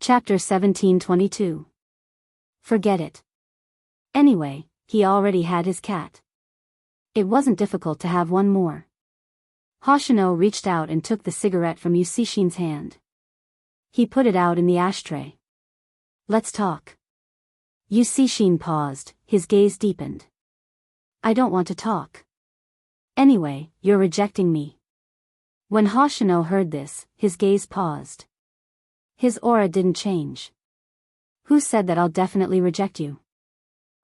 Chapter 1722. Forget it. Anyway, he already had his cat. It wasn't difficult to have one more. Hoshino reached out and took the cigarette from Yusishin's hand. He put it out in the ashtray. Let's talk. Yusishin paused, his gaze deepened. I don't want to talk. Anyway, you're rejecting me. When Hoshino heard this, his gaze paused. His aura didn't change. Who said that I'll definitely reject you?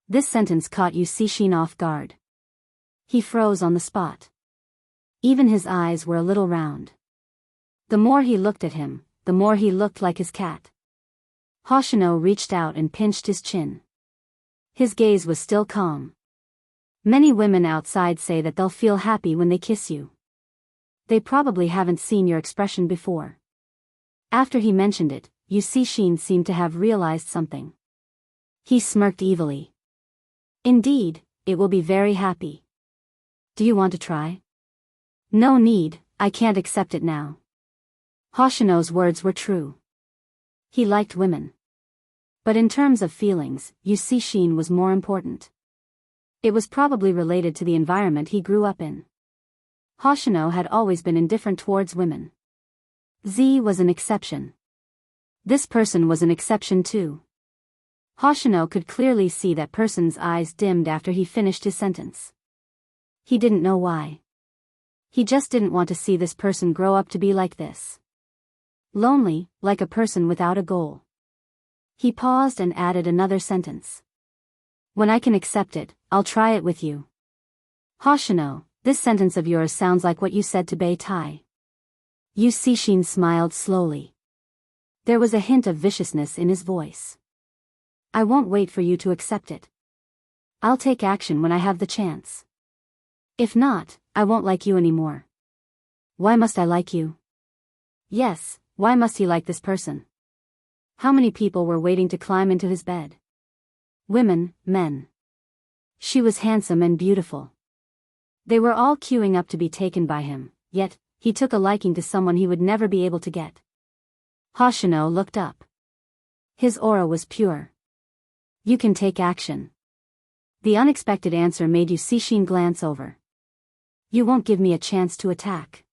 This sentence caught Yusishin off guard. He froze on the spot. Even his eyes were a little round. The more he looked at him, the more he looked like his cat. Hoshino reached out and pinched his chin. His gaze was still calm. Many women outside say that they'll feel happy when they kiss you. They probably haven't seen your expression before. After he mentioned it, Yusishin seemed to have realized something. He smirked evilly. Indeed, it will be very happy. Do you want to try? No need, I can't accept it now. Hoshino's words were true. He liked women. But in terms of feelings, Yusishin was more important. It was probably related to the environment he grew up in. Hoshino had always been indifferent towards women. Z was an exception. This person was an exception too. Hoshino could clearly see that person's eyes dimmed after he finished his sentence. He didn't know why. He just didn't want to see this person grow up to be like this. Lonely, like a person without a goal. He paused and added another sentence. When I can accept it, I'll try it with you. Hoshino, this sentence of yours sounds like what you said to Bei-Tai. Yusishin smiled slowly. There was a hint of viciousness in his voice. I won't wait for you to accept it. I'll take action when I have the chance. If not, I won't like you anymore. Why must I like you? Yes, why must he like this person? How many people were waiting to climb into his bed? Women, men. She was handsome and beautiful. They were all queuing up to be taken by him, yet, he took a liking to someone he would never be able to get. Hoshino looked up. His aura was pure. You can take action. The unexpected answer made Yusishin glance over. You won't give me a chance to attack.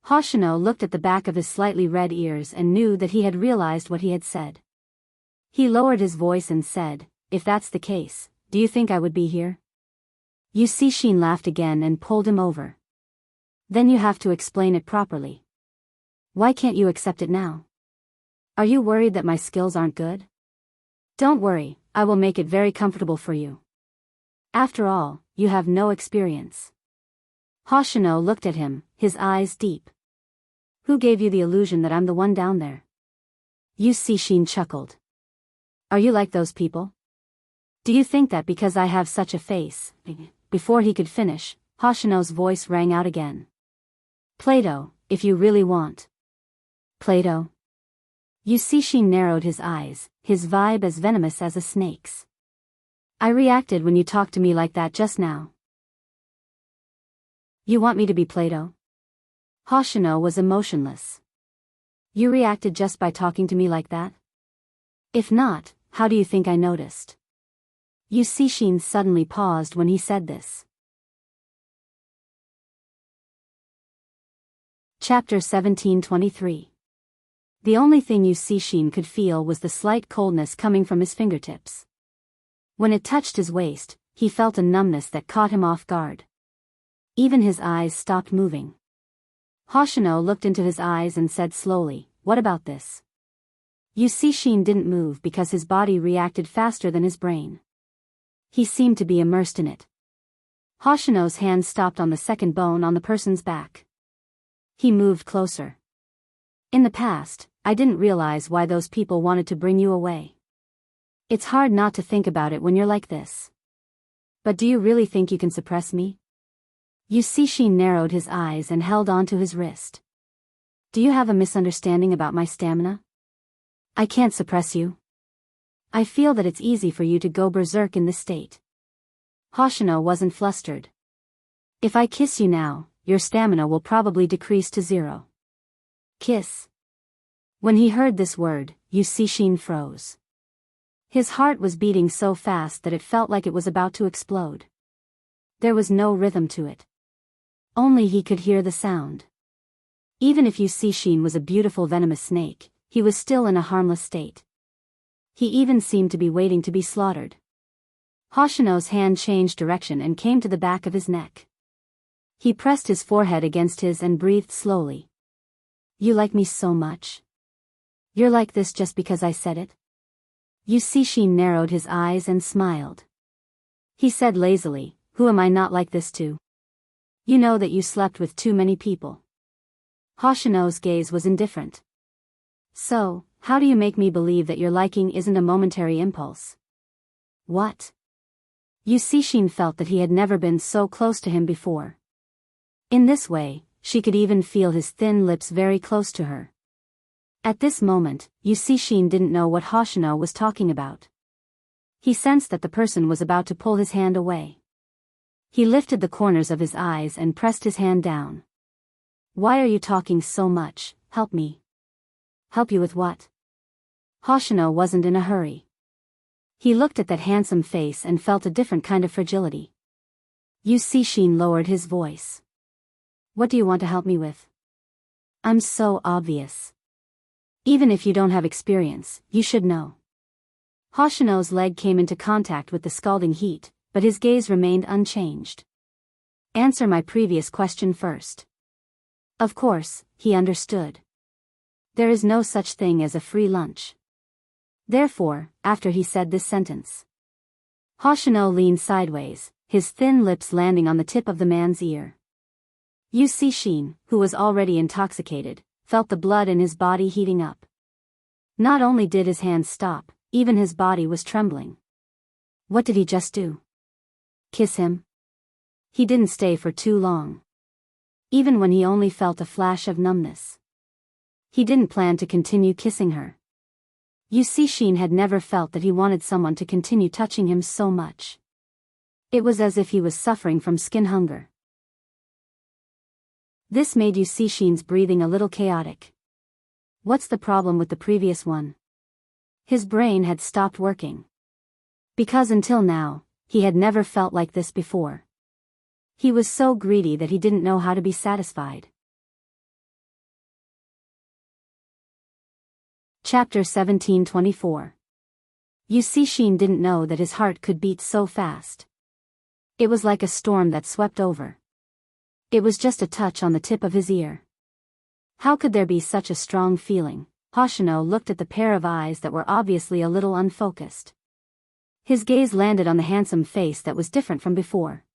Hoshino looked at the back of his slightly red ears and knew that he had realized what he had said. He lowered his voice and said, if that's the case, do you think I would be here? Yusishin laughed again and pulled him over. Then you have to explain it properly. Why can't you accept it now? Are you worried that my skills aren't good? Don't worry, I will make it very comfortable for you. After all, you have no experience. Hoshino looked at him, his eyes deep. Who gave you the illusion that I'm the one down there? Yusishin chuckled. Are you like those people? Do you think that because I have such a face? Before he could finish, Hoshino's voice rang out again. Plato, if you really want. Plato? Yusishin narrowed his eyes, his vibe as venomous as a snake's. I reacted when you talked to me like that just now. You want me to be Plato? Hoshino was emotionless. You reacted just by talking to me like that? If not, how do you think I noticed? Yusishin suddenly paused when he said this. Chapter 1723. The only thing Yusishin could feel was the slight coldness coming from his fingertips. When it touched his waist, he felt a numbness that caught him off guard. Even his eyes stopped moving. Hoshino looked into his eyes and said slowly, what about this? Yusishin didn't move because his body reacted faster than his brain. He seemed to be immersed in it. Hoshino's hand stopped on the second bone on the person's back. He moved closer. In the past, I didn't realize why those people wanted to bring you away. It's hard not to think about it when you're like this. But do you really think you can suppress me? Yusishin narrowed his eyes and held onto his wrist. Do you have a misunderstanding about my stamina? I can't suppress you. I feel that it's easy for you to go berserk in this state. Hoshino wasn't flustered. If I kiss you now, your stamina will probably decrease to 0. Kiss. When he heard this word, Yusishin froze. His heart was beating so fast that it felt like it was about to explode. There was no rhythm to it. Only he could hear the sound. Even if Yusishin was a beautiful venomous snake, he was still in a harmless state. He even seemed to be waiting to be slaughtered. Hoshino's hand changed direction and came to the back of his neck. He pressed his forehead against his and breathed slowly. You like me so much? You're like this just because I said it? Yusishin narrowed his eyes and smiled. He said lazily, who am I not like this to? You know that you slept with too many people. Hoshino's gaze was indifferent. So, how do you make me believe that your liking isn't a momentary impulse? What? Yusishin felt that he had never been so close to him before. In this way, she could even feel his thin lips very close to her. At this moment, Yusishin didn't know what Hoshino was talking about. He sensed that the person was about to pull his hand away. He lifted the corners of his eyes and pressed his hand down. Why are you talking so much? Help me. Help you with what? Hoshino wasn't in a hurry. He looked at that handsome face and felt a different kind of fragility. Yusishin lowered his voice. What do you want to help me with? I'm so obvious. Even if you don't have experience, you should know. Hoshino's leg came into contact with the scalding heat, but his gaze remained unchanged. Answer my previous question first. Of course, he understood. There is no such thing as a free lunch. Therefore, after he said this sentence, Hoshino leaned sideways, his thin lips landing on the tip of the man's ear. Yusishin, who was already intoxicated, felt the blood in his body heating up. Not only did his hands stop, even his body was trembling. What did he just do? Kiss him? He didn't stay for too long. Even when he only felt a flash of numbness. He didn't plan to continue kissing her. Yusishin had never felt that he wanted someone to continue touching him so much. It was as if he was suffering from skin hunger. This made Yusishin's breathing a little chaotic. What's the problem with the previous one? His brain had stopped working. Because until now, he had never felt like this before. He was so greedy that he didn't know how to be satisfied. Chapter 17:24. Yusishin didn't know that his heart could beat so fast. It was like a storm that swept over. It was just a touch on the tip of his ear. How could there be such a strong feeling? Hoshino looked at the pair of eyes that were obviously a little unfocused. His gaze landed on the handsome face that was different from before.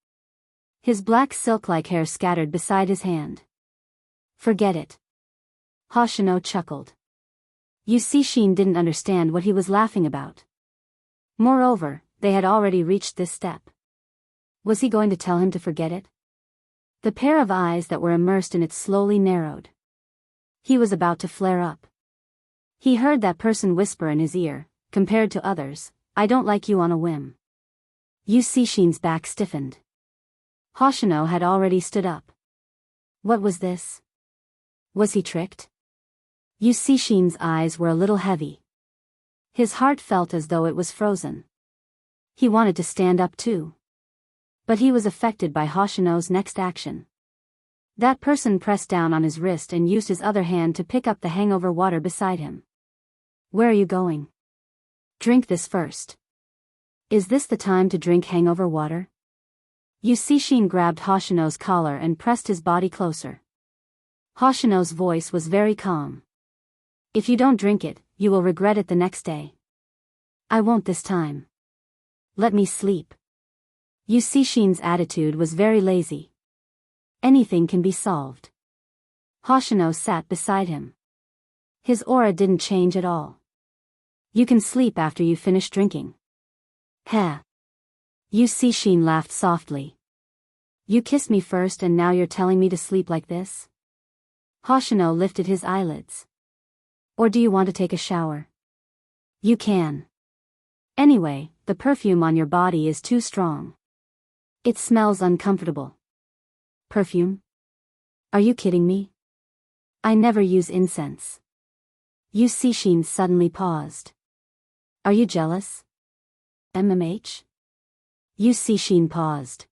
His black silk-like hair scattered beside his hand. Forget it. Hoshino chuckled. Yusishin didn't understand what he was laughing about. Moreover, they had already reached this step. Was he going to tell him to forget it? The pair of eyes that were immersed in it slowly narrowed. He was about to flare up. He heard that person whisper in his ear, compared to others, I don't like you on a whim. Yusishin's back stiffened. Hoshino had already stood up. What was this? Was he tricked? Yusishin's eyes were a little heavy. His heart felt as though it was frozen. He wanted to stand up too. But he was affected by Hoshino's next action. That person pressed down on his wrist and used his other hand to pick up the hangover water beside him. Where are you going? Drink this first. Is this the time to drink hangover water? Yusishin grabbed Hoshino's collar and pressed his body closer. Hoshino's voice was very calm. If you don't drink it, you will regret it the next day. I won't this time. Let me sleep. Yusishin's attitude was very lazy. Anything can be solved. Hoshino sat beside him. His aura didn't change at all. You can sleep after you finish drinking. Heh. Yusishin laughed softly. You kissed me first and now you're telling me to sleep like this? Hoshino lifted his eyelids. Or do you want to take a shower? You can. Anyway, the perfume on your body is too strong. It smells uncomfortable. Perfume? Are you kidding me? I never use incense. Yu Cixin suddenly paused. Are you jealous? MMH? Yu Cixin paused.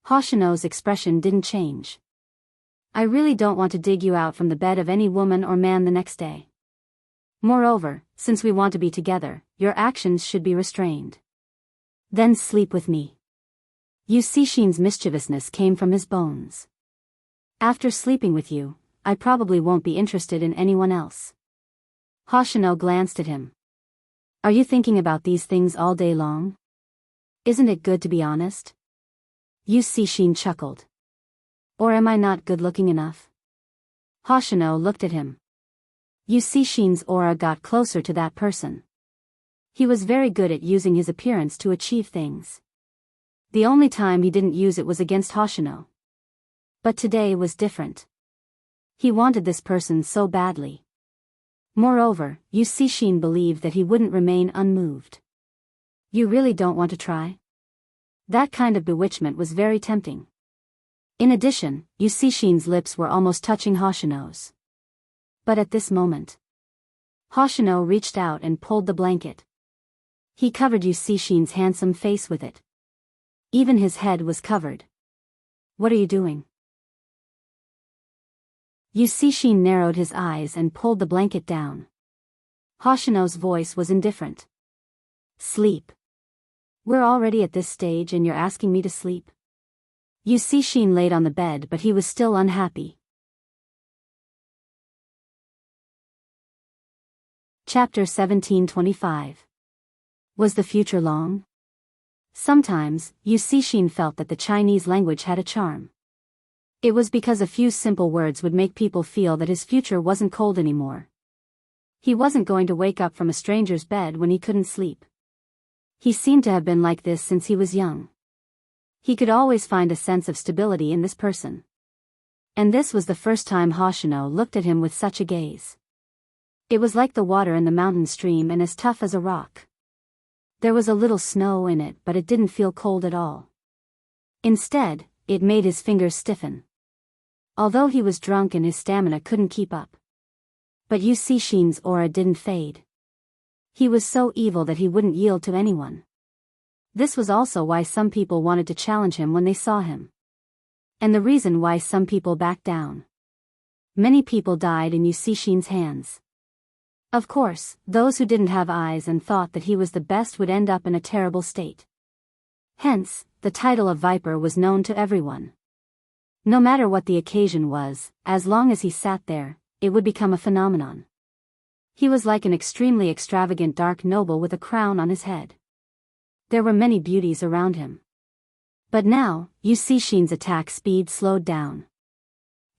Hoshino's expression didn't change. I really don't want to dig you out from the bed of any woman or man the next day. Moreover, since we want to be together, your actions should be restrained. Then sleep with me. Yu Cixin's mischievousness came from his bones. After sleeping with you, I probably won't be interested in anyone else. Hoshino glanced at him. Are you thinking about these things all day long? Isn't it good to be honest? Yu Cixin chuckled. Or am I not good-looking enough? Hoshino looked at him. Yu Cixin's aura got closer to that person. He was very good at using his appearance to achieve things. The only time he didn't use it was against Hoshino. But today was different. He wanted this person so badly. Moreover, Yu Cixin believed that he wouldn't remain unmoved. You really don't want to try? That kind of bewitchment was very tempting. In addition, Yu Cixin's lips were almost touching Hoshino's. But at this moment, Hoshino reached out and pulled the blanket. He covered Yu Cixin's handsome face with it. Even his head was covered. What are you doing? Yu Cixin narrowed his eyes and pulled the blanket down. Hoshino's voice was indifferent. Sleep. We're already at this stage and you're asking me to sleep? Yu Cixin laid on the bed but he was still unhappy. Chapter 1725. Was the future long? Sometimes, Yu Cixin felt that the Chinese language had a charm. It was because a few simple words would make people feel that his future wasn't cold anymore. He wasn't going to wake up from a stranger's bed when he couldn't sleep. He seemed to have been like this since he was young. He could always find a sense of stability in this person. And this was the first time Hoshino looked at him with such a gaze. It was like the water in the mountain stream and as tough as a rock. There was a little snow in it but it didn't feel cold at all. Instead, it made his fingers stiffen. Although he was drunk and his stamina couldn't keep up. But Yu Cixin's aura didn't fade. He was so evil that he wouldn't yield to anyone. This was also why some people wanted to challenge him when they saw him. And the reason why some people backed down. Many people died in Yu Cixin's hands. Of course, those who didn't have eyes and thought that he was the best would end up in a terrible state. Hence, the title of Viper was known to everyone. No matter what the occasion was, as long as he sat there, it would become a phenomenon. He was like an extremely extravagant dark noble with a crown on his head. There were many beauties around him. But now, Yu Cixin's attack speed slowed down.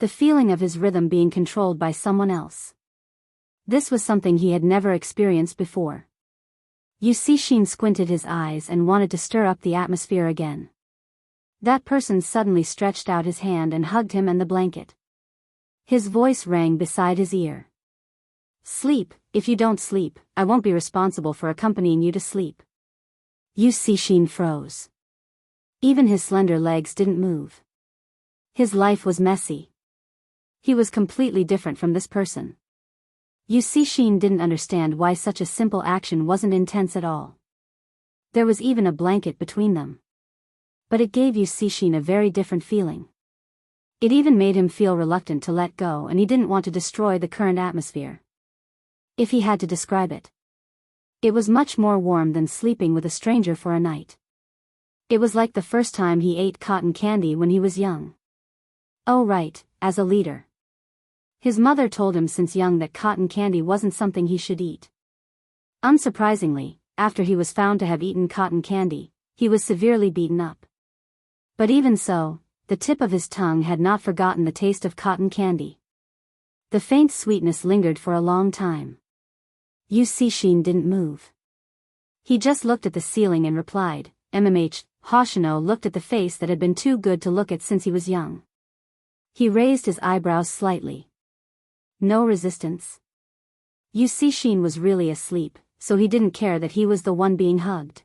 The feeling of his rhythm being controlled by someone else. This was something he had never experienced before. Yu Cixin squinted his eyes and wanted to stir up the atmosphere again. That person suddenly stretched out his hand and hugged him and the blanket. His voice rang beside his ear. Sleep, if you don't sleep, I won't be responsible for accompanying you to sleep. Yu Cixin froze. Even his slender legs didn't move. His life was messy. He was completely different from this person. Yu Cixin didn't understand why such a simple action wasn't intense at all. There was even a blanket between them. But it gave Yu Cixin a very different feeling. It even made him feel reluctant to let go and he didn't want to destroy the current atmosphere. If he had to describe it. It was much more warm than sleeping with a stranger for a night. It was like the first time he ate cotton candy when he was young. Oh right, as a leader. His mother told him since young that cotton candy wasn't something he should eat. Unsurprisingly, after he was found to have eaten cotton candy, he was severely beaten up. But even so, the tip of his tongue had not forgotten the taste of cotton candy. The faint sweetness lingered for a long time. Yu Cixin didn't move. He just looked at the ceiling and replied, MMH. Hoshino looked at the face that had been too good to look at since he was young. He raised his eyebrows slightly. No resistance. Yu Cixin was really asleep, so he didn't care that he was the one being hugged.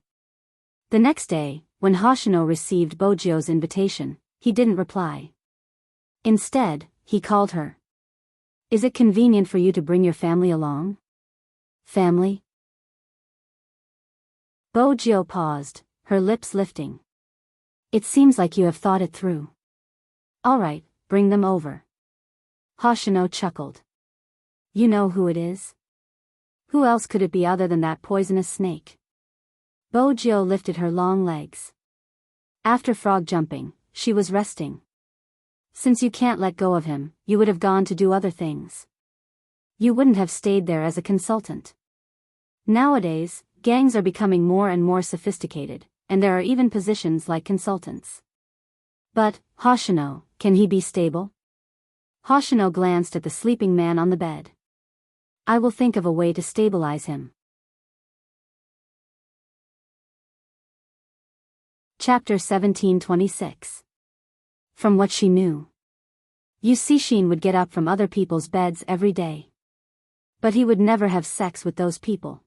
The next day, when Hoshino received Bojio's invitation, he didn't reply. Instead, he called her. Is it convenient for you to bring your family along? Family? Bo-jio paused, her lips lifting. It seems like you have thought it through. All right, bring them over. Hoshino chuckled. You know who it is? Who else could it be other than that poisonous snake? Bo-jio lifted her long legs. After frog jumping, she was resting. Since you can't let go of him, you would have gone to do other things. You wouldn't have stayed there as a consultant. Nowadays, gangs are becoming more and more sophisticated, and there are even positions like consultants. But, Hoshino, can he be stable? Hoshino glanced at the sleeping man on the bed. I will think of a way to stabilize him. Chapter 1726. From what she knew. Shin would get up from other people's beds every day. But he would never have sex with those people.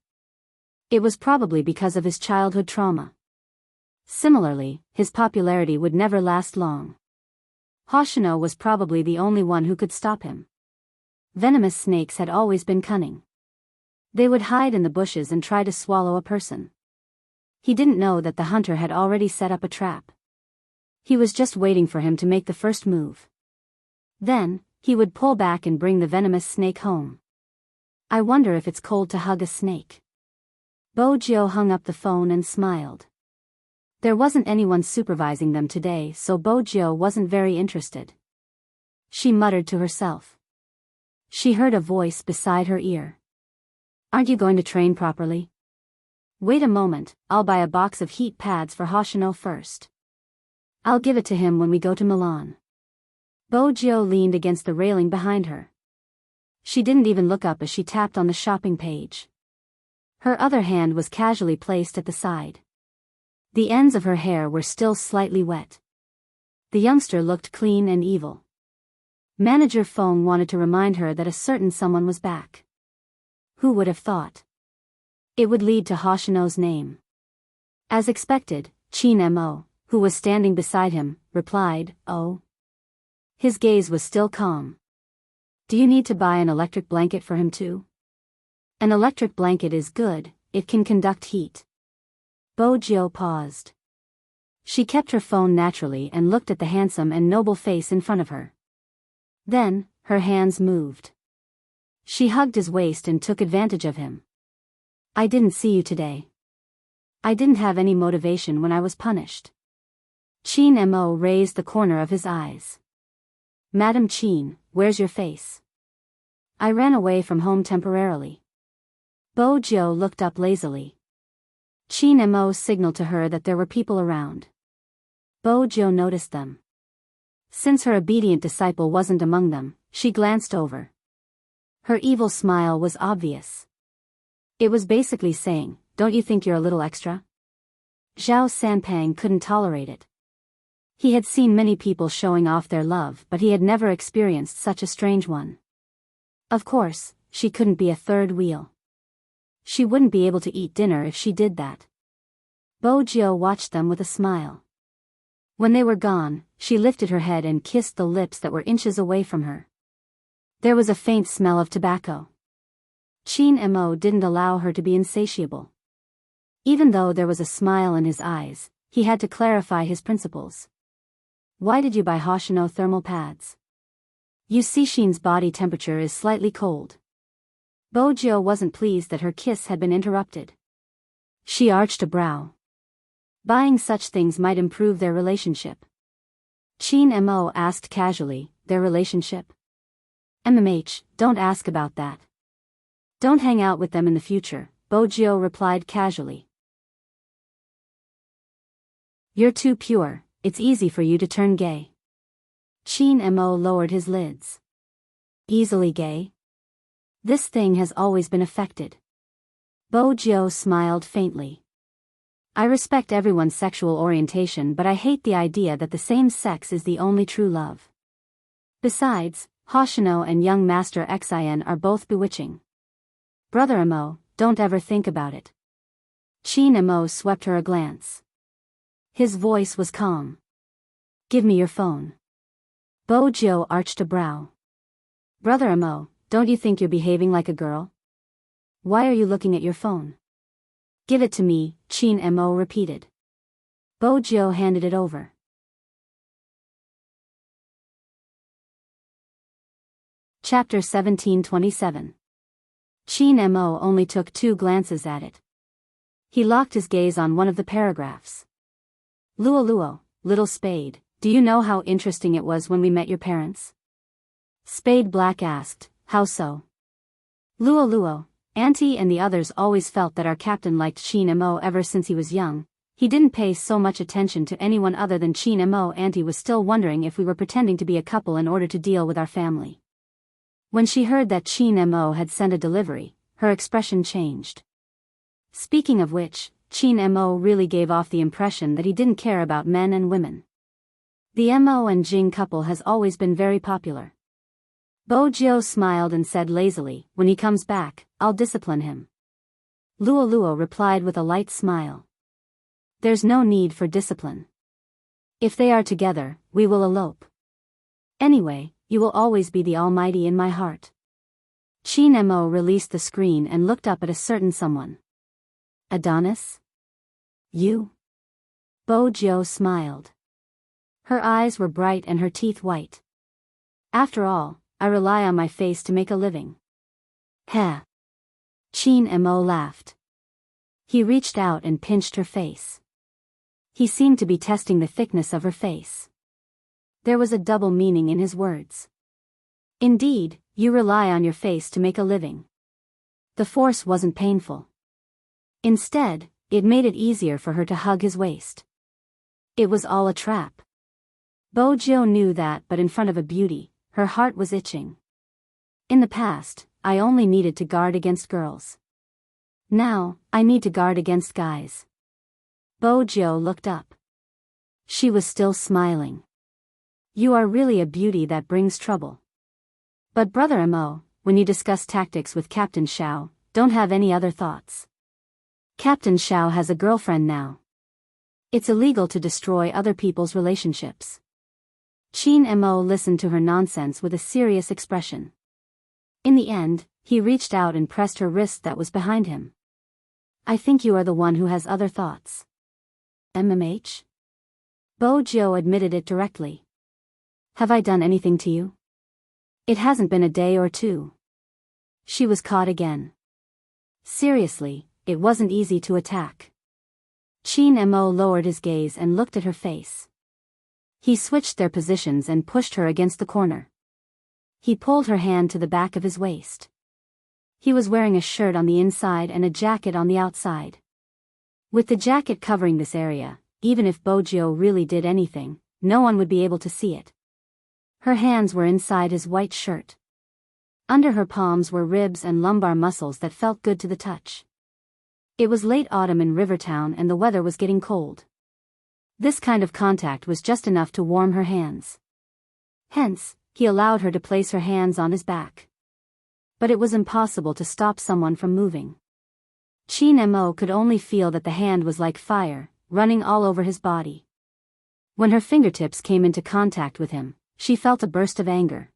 It was probably because of his childhood trauma. Similarly, his popularity would never last long. Hoshino was probably the only one who could stop him. Venomous snakes had always been cunning. They would hide in the bushes and try to swallow a person. He didn't know that the hunter had already set up a trap. He was just waiting for him to make the first move. Then, he would pull back and bring the venomous snake home. I wonder if it's cold to hug a snake. Bo-jio hung up the phone and smiled. There wasn't anyone supervising them today, so Bo-jio wasn't very interested. She muttered to herself. She heard a voice beside her ear. Aren't you going to train properly? Wait a moment, I'll buy a box of heat pads for Hoshino first. I'll give it to him when we go to Milan. Bo-jio leaned against the railing behind her. She didn't even look up as she tapped on the shopping page. Her other hand was casually placed at the side. The ends of her hair were still slightly wet. The youngster looked clean and evil. Manager Feng wanted to remind her that a certain someone was back. Who would have thought? It would lead to Hoshino's name. As expected, Chin Mo, who was standing beside him, replied, Oh. His gaze was still calm. Do you need to buy an electric blanket for him too? An electric blanket is good, it can conduct heat. Bo-jio paused. She kept her phone naturally and looked at the handsome and noble face in front of her. Then, her hands moved. She hugged his waist and took advantage of him. I didn't see you today. I didn't have any motivation when I was punished. Chin Mo raised the corner of his eyes. Madam Chin, where's your face? I ran away from home temporarily. Bo-jio looked up lazily. Chin Mo signaled to her that there were people around. Bo-jio noticed them. Since her obedient disciple wasn't among them, she glanced over. Her evil smile was obvious. It was basically saying, don't you think you're a little extra? Zhao Sanpang couldn't tolerate it. He had seen many people showing off their love, but he had never experienced such a strange one. Of course, she couldn't be a third wheel. She wouldn't be able to eat dinner if she did that. Bo-jio watched them with a smile. When they were gone, she lifted her head and kissed the lips that were inches away from her. There was a faint smell of tobacco. Chin Mo didn't allow her to be insatiable. Even though there was a smile in his eyes, he had to clarify his principles. Why did you buy Hoshino thermal pads? Shin's body temperature is slightly cold. Bo-jio wasn't pleased that her kiss had been interrupted. She arched a brow. Buying such things might improve their relationship. Chin Mo asked casually, their relationship? Don't ask about that. Don't hang out with them in the future, Bo-jio replied casually. You're too pure, it's easy for you to turn gay. Chin Mo lowered his lids. Easily gay? This thing has always been affected. Bo-jio smiled faintly. I respect everyone's sexual orientation, but I hate the idea that the same sex is the only true love. Besides, Hoshino and young Master Xin are both bewitching. Brother Mo, don't ever think about it. Chin Mo swept her a glance. His voice was calm. Give me your phone. Bo-jio arched a brow. Brother Mo, don't you think you're behaving like a girl? Why are you looking at your phone? Give it to me, Chin Mo repeated. Bojo handed it over. Chapter 1727. Chin Mo only took 2 glances at it. He locked his gaze on one of the paragraphs. Luo Luo, little Spade, do you know how interesting it was when we met your parents? Spade Black asked, how so? Luo Luo, Auntie and the others always felt that our captain liked Chin Mo ever since he was young. He didn't pay so much attention to anyone other than Chin Mo. Auntie was still wondering if we were pretending to be a couple in order to deal with our family. When she heard that Chin Mo had sent a delivery, her expression changed. Speaking of which, Chin Mo really gave off the impression that he didn't care about men and women. The Mo and Jing couple has always been very popular. Bojo smiled and said lazily, when he comes back, I'll discipline him. Luo Luo replied with a light smile. There's no need for discipline. If they are together, we will elope. Anyway, you will always be the Almighty in my heart. Chin Mo released the screen and looked up at a certain someone. Adonis? You? Bojo smiled. Her eyes were bright and her teeth white. After all, I rely on my face to make a living. Heh. Chin Mo laughed. He reached out and pinched her face. He seemed to be testing the thickness of her face. There was a double meaning in his words. Indeed, you rely on your face to make a living. The force wasn't painful. Instead, it made it easier for her to hug his waist. It was all a trap. Bojo knew that, but in front of a beauty, her heart was itching. In the past, I only needed to guard against girls. Now, I need to guard against guys. Bojo looked up. She was still smiling. You are really a beauty that brings trouble. But Brother Mo, when you discuss tactics with Captain Xiao, don't have any other thoughts. Captain Xiao has a girlfriend now. It's illegal to destroy other people's relationships. Chin Mo listened to her nonsense with a serious expression. In the end, he reached out and pressed her wrist that was behind him. I think you are the one who has other thoughts. MMH? Bojo admitted it directly. Have I done anything to you? It hasn't been a day or 2. She was caught again. Seriously, it wasn't easy to attack. Chin Mo lowered his gaze and looked at her face. He switched their positions and pushed her against the corner. He pulled her hand to the back of his waist. He was wearing a shirt on the inside and a jacket on the outside. With the jacket covering this area, even if Bojo really did anything, no one would be able to see it. Her hands were inside his white shirt. Under her palms were ribs and lumbar muscles that felt good to the touch. It was late autumn in Rivertown and the weather was getting cold. This kind of contact was just enough to warm her hands. Hence, he allowed her to place her hands on his back. But it was impossible to stop someone from moving. Chin Mo could only feel that the hand was like fire, running all over his body. When her fingertips came into contact with him, she felt a burst of anger.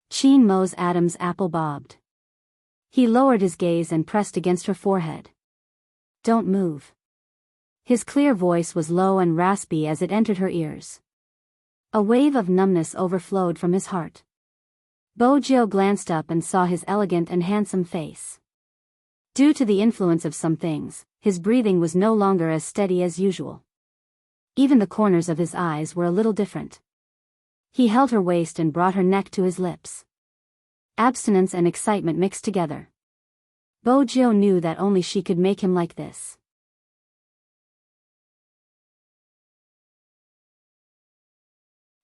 Chin Mo's Adam's apple bobbed. He lowered his gaze and pressed against her forehead. Don't move. His clear voice was low and raspy as it entered her ears. A wave of numbness overflowed from his heart. Bojo glanced up and saw his elegant and handsome face. Due to the influence of some things, his breathing was no longer as steady as usual. Even the corners of his eyes were a little different. He held her waist and brought her neck to his lips. Abstinence and excitement mixed together. Bojo knew that only she could make him like this.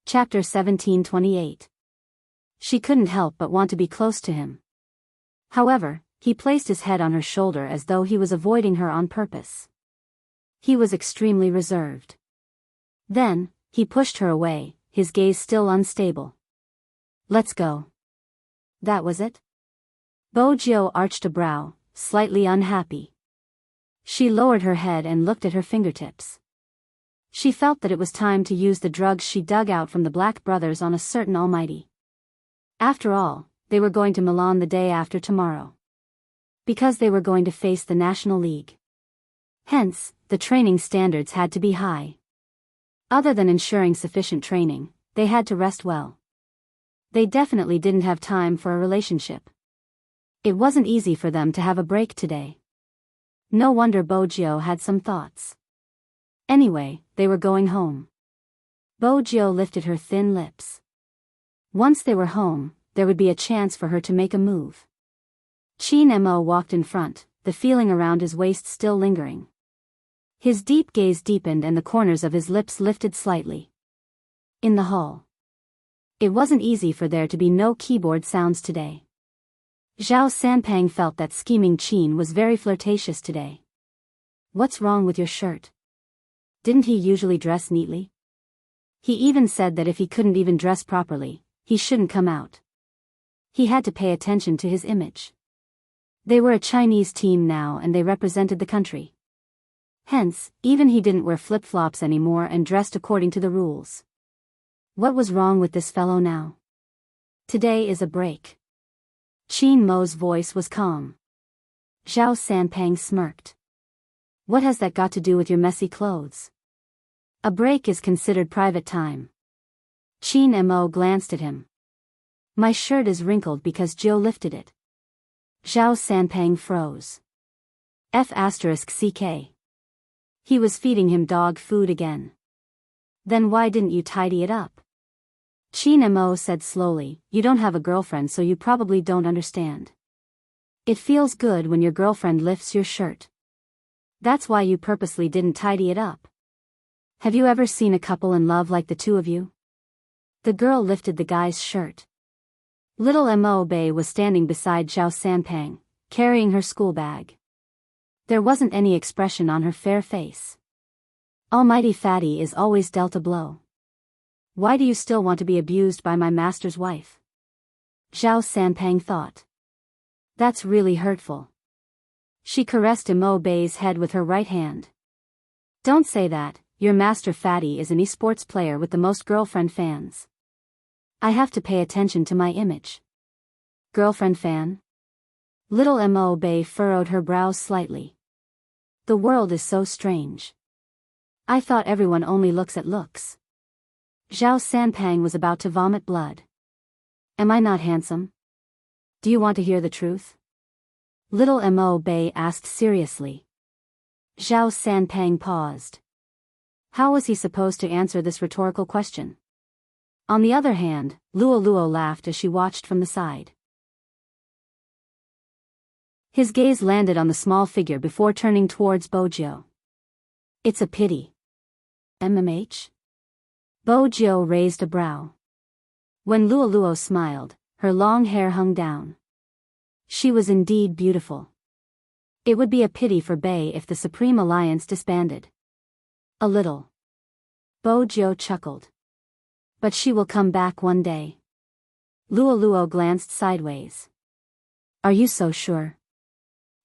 Chapter 1728. She couldn't help but want to be close to him. However, he placed his head on her shoulder as though he was avoiding her on purpose. He was extremely reserved. Then, he pushed her away, his gaze still unstable. Let's go. That was it? Bojo arched a brow, slightly unhappy. She lowered her head and looked at her fingertips. She felt that it was time to use the drugs she dug out from the Black brothers on a certain Almighty. After all, they were going to Milan the day after tomorrow. Because they were going to face the National League. Hence, the training standards had to be high. Other than ensuring sufficient training, they had to rest well. They definitely didn't have time for a relationship. It wasn't easy for them to have a break today. No wonder Bojio had some thoughts. Anyway, they were going home. Bojio lifted her thin lips. Once they were home, there would be a chance for her to make a move. Chin Mo walked in front, the feeling around his waist still lingering. His deep gaze deepened and the corners of his lips lifted slightly. In the hall. It wasn't easy for there to be no keyboard sounds today. Zhao Sanpang felt that scheming Qin was very flirtatious today. What's wrong with your shirt? Didn't he usually dress neatly? He even said that if he couldn't even dress properly, he shouldn't come out. He had to pay attention to his image. They were a Chinese team now and they represented the country. Hence, even he didn't wear flip-flops anymore and dressed according to the rules. What was wrong with this fellow now? Today is a break. Qin Mo's voice was calm. Zhao Sanpang smirked. What has that got to do with your messy clothes? A break is considered private time. Qin Mo glanced at him. My shirt is wrinkled because Joe lifted it. Zhao Sanpang froze. F***ck. He was feeding him dog food again. Then why didn't you tidy it up? Qin Mo said slowly, you don't have a girlfriend so you probably don't understand. It feels good when your girlfriend lifts your shirt. That's why you purposely didn't tidy it up. Have you ever seen a couple in love like the two of you? The girl lifted the guy's shirt. Little Mo Bei was standing beside Zhao Sanpang, carrying her school bag. There wasn't any expression on her fair face. Almighty Fatty is always dealt a blow. Why do you still want to be abused by my master's wife? Zhao Sanpang thought. That's really hurtful. She caressed Mo Bei's head with her right hand. Don't say that, your master Fatty is an esports player with the most girlfriend fans. I have to pay attention to my image. Girlfriend fan? Little Mo Bei furrowed her brows slightly. The world is so strange. I thought everyone only looks at looks. Zhao Sanpang was about to vomit blood. Am I not handsome? Do you want to hear the truth? Little Mo Bei asked seriously. Zhao Sanpang paused. How was he supposed to answer this rhetorical question? On the other hand, Luo Luo laughed as she watched from the side. His gaze landed on the small figure before turning towards Bojio. It's a pity. MMH? Bojio raised a brow. When Luo Luo smiled, her long hair hung down. She was indeed beautiful. It would be a pity for Bei if the Supreme Alliance disbanded. A little. Bojio chuckled. But she will come back one day. Luo Luo glanced sideways. Are you so sure?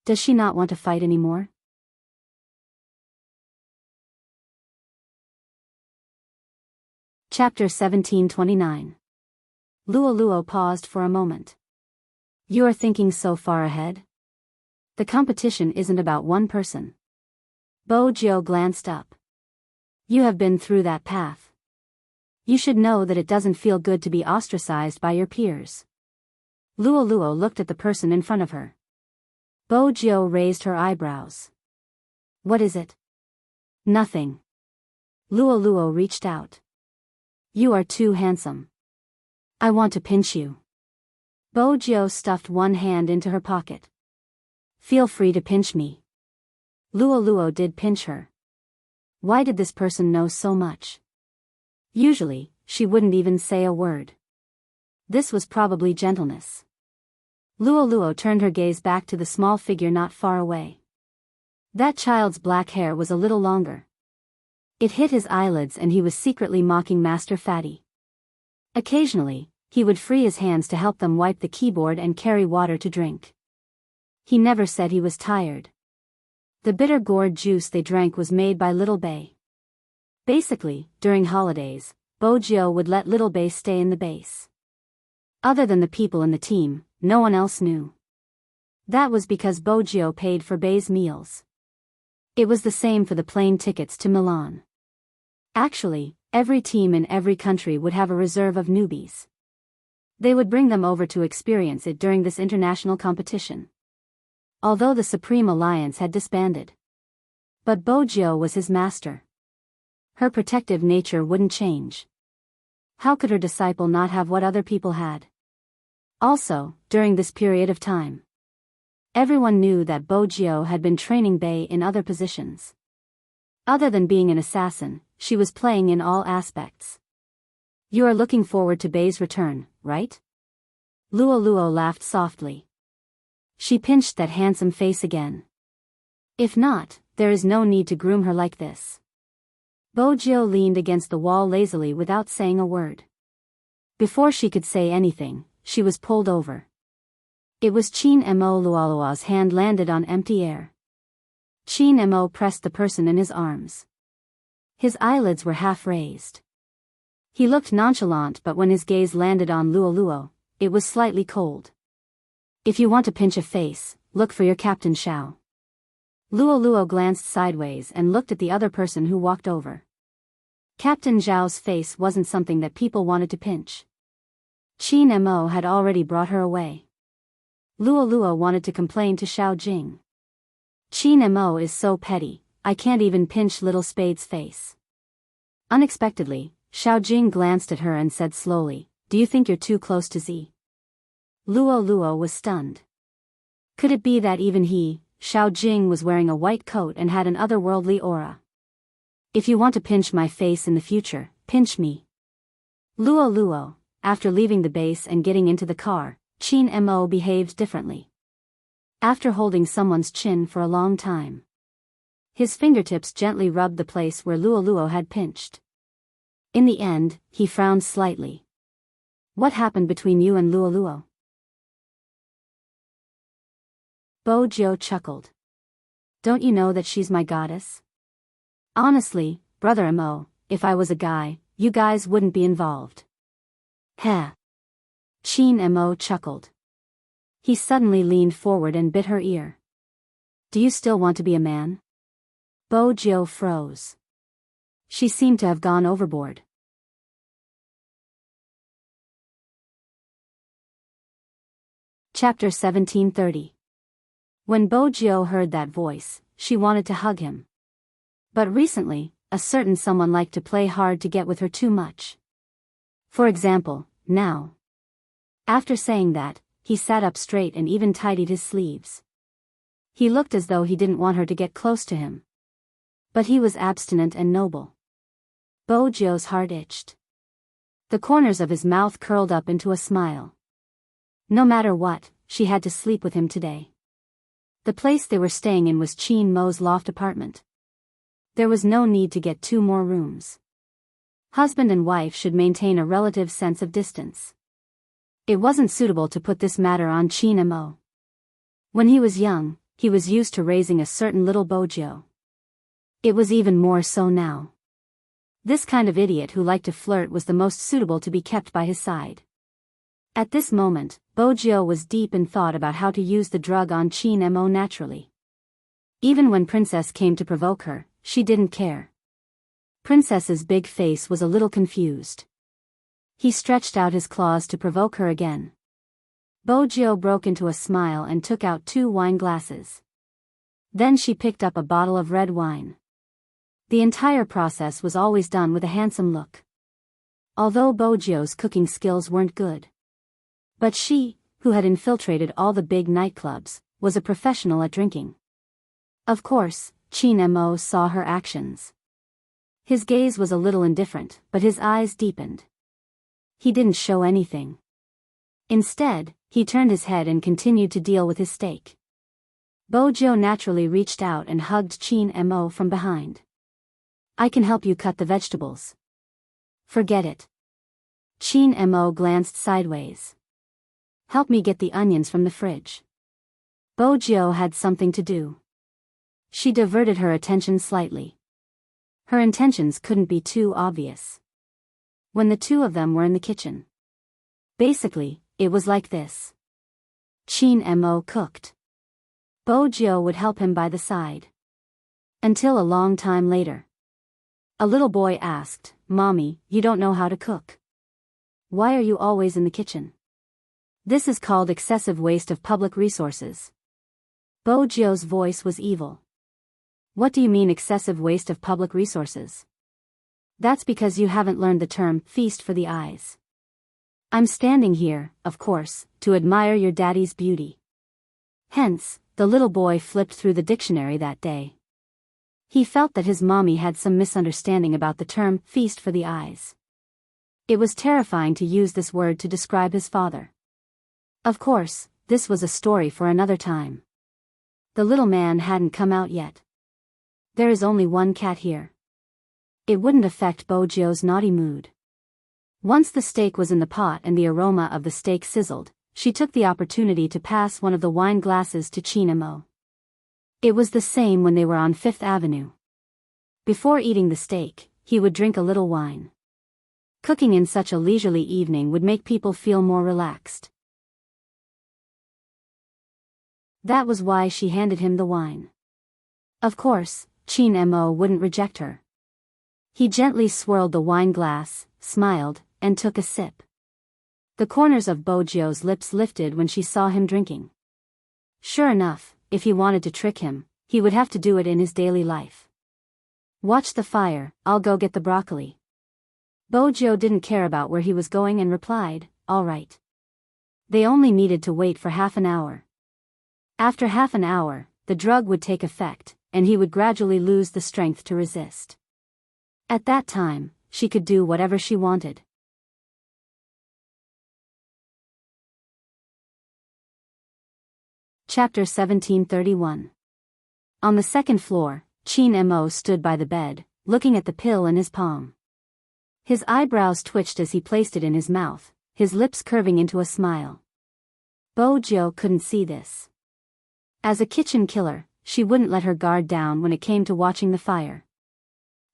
Does she not want to fight anymore? Chapter 1729. Luo Luo paused for a moment. You are thinking so far ahead? The competition isn't about one person. Bojio glanced up. You have been through that path. You should know that it doesn't feel good to be ostracized by your peers. Luo Luo looked at the person in front of her. Bojio raised her eyebrows. What is it? Nothing. Luo Luo reached out. You are too handsome. I want to pinch you. Bojio stuffed one hand into her pocket. Feel free to pinch me. Luo Luo did pinch her. Why did this person know so much? Usually, she wouldn't even say a word. This was probably gentleness. Luo Luo turned her gaze back to the small figure not far away. That child's black hair was a little longer. It hit his eyelids and he was secretly mocking Master Fatty. Occasionally, he would free his hands to help them wipe the keyboard and carry water to drink. He never said he was tired. The bitter gourd juice they drank was made by Little Bei. Basically, during holidays, Bojio would let Little Bei stay in the base. Other than the people in the team, no one else knew. That was because Bojio paid for Bei's meals. It was the same for the plane tickets to Milan. Actually, every team in every country would have a reserve of newbies. They would bring them over to experience it during this international competition. Although the Supreme Alliance had disbanded. But Bojio was his master. Her protective nature wouldn't change. How could her disciple not have what other people had? Also, during this period of time, everyone knew that Bojio had been training Bei in other positions. Other than being an assassin, she was playing in all aspects. You are looking forward to Bei's return, right? Luo laughed softly. She pinched that handsome face again. If not, there is no need to groom her like this. Bojio leaned against the wall lazily without saying a word. Before she could say anything, she was pulled over. It was Chin Mo. Luoluo's hand landed on empty air. Chin Mo pressed the person in his arms. His eyelids were half raised. He looked nonchalant, but when his gaze landed on Luoluo, it was slightly cold. If you want to pinch a face, look for your Captain Xiao. Luoluo glanced sideways and looked at the other person who walked over. Captain Zhao's face wasn't something that people wanted to pinch. Chin Mo had already brought her away. Luoluo wanted to complain to Xiao Jing. Chin Mo is so petty, I can't even pinch little Spade's face. Unexpectedly, Xiao Jing glanced at her and said slowly, "Do you think you're too close to Z?" Luoluo was stunned. Could it be that even he, Xiao Jing, was wearing a white coat and had an otherworldly aura? If you want to pinch my face in the future, pinch me. Luoluo, after leaving the base and getting into the car, Chin Mo behaved differently. After holding someone's chin for a long time, his fingertips gently rubbed the place where Luoluo had pinched. In the end, he frowned slightly. What happened between you and Luoluo? Bojio chuckled. Don't you know that she's my goddess? Honestly, Brother Mo, if I was a guy, you guys wouldn't be involved. Heh. Chin Mo chuckled. He suddenly leaned forward and bit her ear. Do you still want to be a man? Bojio froze. She seemed to have gone overboard. Chapter 1730. When Bojio heard that voice, she wanted to hug him. But recently, a certain someone liked to play hard to get with her too much. For example, now. After saying that, he sat up straight and even tidied his sleeves. He looked as though he didn't want her to get close to him. But he was abstinent and noble. Bojio's heart itched. The corners of his mouth curled up into a smile. No matter what, she had to sleep with him today. The place they were staying in was Chin Mo's loft apartment. There was no need to get 2 more rooms. Husband and wife should maintain a relative sense of distance. It wasn't suitable to put this matter on Chin Mo. When he was young, he was used to raising a certain little Bojio. It was even more so now. This kind of idiot who liked to flirt was the most suitable to be kept by his side. At this moment, Bojio was deep in thought about how to use the drug on Chin Mo naturally. Even when Princess came to provoke her, she didn't care. Princess's big face was a little confused. He stretched out his claws to provoke her again. Bojio broke into a smile and took out 2 wine glasses. Then she picked up a bottle of red wine. The entire process was always done with a handsome look. Although Bojio's cooking skills weren't good. But she, who had infiltrated all the big nightclubs, was a professional at drinking. Of course, Chin Mo saw her actions. His gaze was a little indifferent, but his eyes deepened. He didn't show anything. Instead, he turned his head and continued to deal with his steak. Bojio naturally reached out and hugged Chin Mo from behind. I can help you cut the vegetables. Forget it. Chin Mo glanced sideways. Help me get the onions from the fridge. Bojio had something to do. She diverted her attention slightly. Her intentions couldn't be too obvious. When the 2 of them were in the kitchen. Basically, it was like this. Chin Mo cooked. Bojo would help him by the side. Until a long time later. A little boy asked, "Mommy, you don't know how to cook. Why are you always in the kitchen?" This is called excessive waste of public resources. Bojo's voice was evil. What do you mean excessive waste of public resources? That's because you haven't learned the term feast for the eyes. I'm standing here, of course, to admire your daddy's beauty. Hence, the little boy flipped through the dictionary that day. He felt that his mommy had some misunderstanding about the term feast for the eyes. It was terrifying to use this word to describe his father. Of course, this was a story for another time. The little man hadn't come out yet. There is only one cat here. It wouldn't affect Bojo's naughty mood. Once the steak was in the pot and the aroma of the steak sizzled, she took the opportunity to pass one of the wine glasses to Chin Mo. It was the same when they were on Fifth Avenue. Before eating the steak, he would drink a little wine. Cooking in such a leisurely evening would make people feel more relaxed. That was why she handed him the wine. Of course, Chin Mo wouldn't reject her. He gently swirled the wine glass, smiled, and took a sip. The corners of Bojo's lips lifted when she saw him drinking. Sure enough, if he wanted to trick him, he would have to do it in his daily life. Watch the fire, I'll go get the broccoli. Bojo didn't care about where he was going and replied, all right. They only needed to wait for half an hour. After half an hour, the drug would take effect, and he would gradually lose the strength to resist. At that time, she could do whatever she wanted. Chapter 1731. On the second floor, Chin Mo stood by the bed, looking at the pill in his palm. His eyebrows twitched as he placed it in his mouth, his lips curving into a smile. Bojo couldn't see this. As a kitchen killer, she wouldn't let her guard down when it came to watching the fire.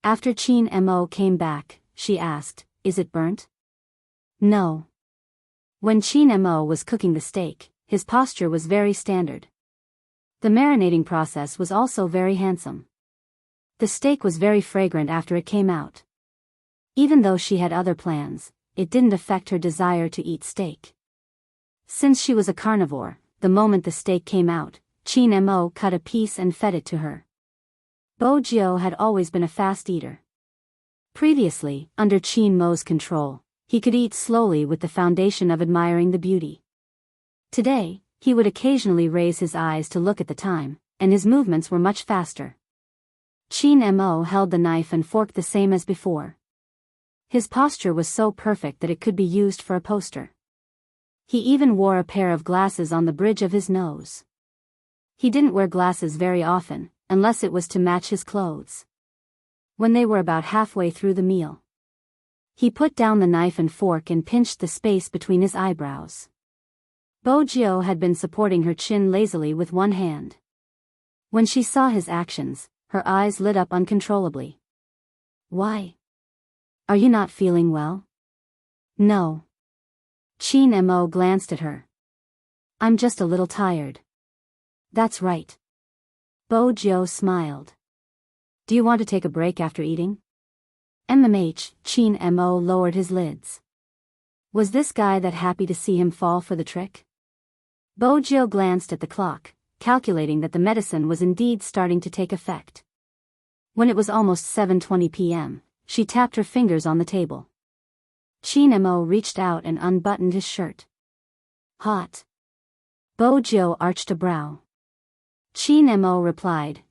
After Chin Mo came back, she asked, "Is it burnt?" No. When Chin Mo was cooking the steak, his posture was very standard. The marinating process was also very handsome. The steak was very fragrant after it came out. Even though she had other plans, it didn't affect her desire to eat steak. Since she was a carnivore, the moment the steak came out, Chin Mo cut a piece and fed it to her. Bojo had always been a fast eater. Previously, under Chin Mo's control, he could eat slowly with the foundation of admiring the beauty. Today, he would occasionally raise his eyes to look at the time, and his movements were much faster. Chin Mo held the knife and fork the same as before. His posture was so perfect that it could be used for a poster. He even wore a pair of glasses on the bridge of his nose. He didn't wear glasses very often, unless it was to match his clothes. When they were about halfway through the meal, he put down the knife and fork and pinched the space between his eyebrows. Bojo had been supporting her chin lazily with one hand. When she saw his actions, her eyes lit up uncontrollably. "Why? Are you not feeling well?" "No." Chin Mo glanced at her. "I'm just a little tired." "That's right." Bojo smiled. "Do you want to take a break after eating?" Chin Mo lowered his lids. Was this guy that happy to see him fall for the trick? Bojo glanced at the clock, calculating that the medicine was indeed starting to take effect. When it was almost 7:20 p.m., she tapped her fingers on the table. Chin Mo reached out and unbuttoned his shirt. "Hot." Bojo arched a brow. Chin Mo replied,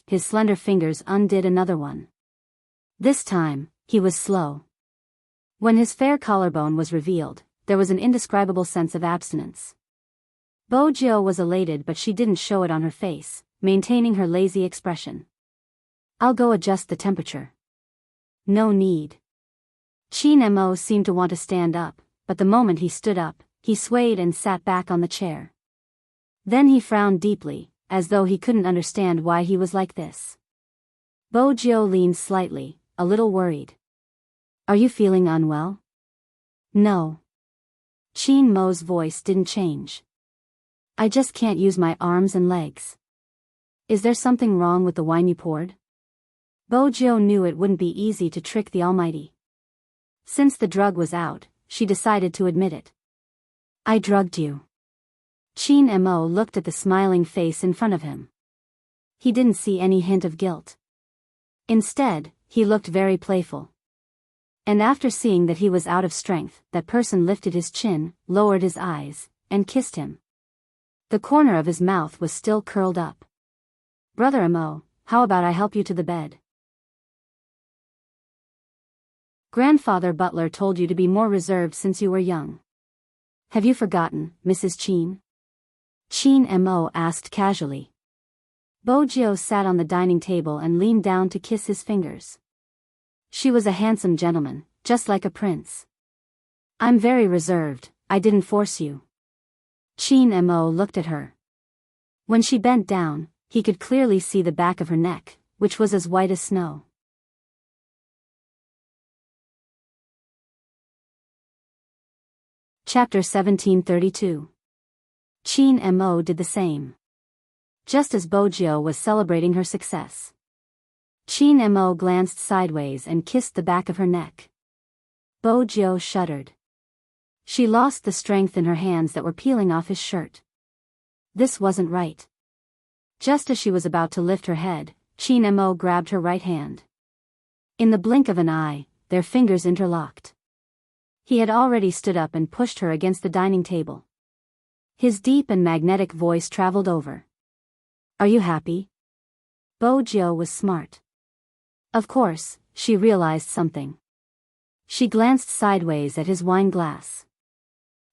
his slender fingers undid another one. This time, he was slow. When his fair collarbone was revealed, there was an indescribable sense of abstinence. Bojo was elated, but she didn't show it on her face, maintaining her lazy expression. "I'll go adjust the temperature." "No need." Chin Mo seemed to want to stand up, but the moment he stood up, he swayed and sat back on the chair. Then he frowned deeply, as though he couldn't understand why he was like this. Bojo leaned slightly, a little worried. "Are you feeling unwell?" "No." Qin Mo's voice didn't change. I just can't use my arms and legs. Is there something wrong with the wine you poured? Bojiu knew it wouldn't be easy to trick the Almighty. Since the drug was out, she decided to admit it. I drugged you. Qin Mo looked at the smiling face in front of him. He didn't see any hint of guilt. Instead, he looked very playful. And after seeing that he was out of strength, that person lifted his chin, lowered his eyes, and kissed him. The corner of his mouth was still curled up. Brother Mo, how about I help you to the bed? Grandfather Butler told you to be more reserved since you were young. Have you forgotten, Mrs. Qin? Qin Mo asked casually. Bojiu sat on the dining table and leaned down to kiss his fingers. She was a handsome gentleman, just like a prince. I'm very reserved, I didn't force you. Qin Mo looked at her. When she bent down, he could clearly see the back of her neck, which was as white as snow. Chapter 1732. Qin Mo did the same. Just as Bojiu was celebrating her success, Qin Mo glanced sideways and kissed the back of her neck. Bojiu shuddered. She lost the strength in her hands that were peeling off his shirt. This wasn't right. Just as she was about to lift her head, Qin Mo grabbed her right hand. In the blink of an eye, their fingers interlocked. He had already stood up and pushed her against the dining table. His deep and magnetic voice traveled over. Are you happy? Bojiu was smart. Of course, she realized something. She glanced sideways at his wine glass.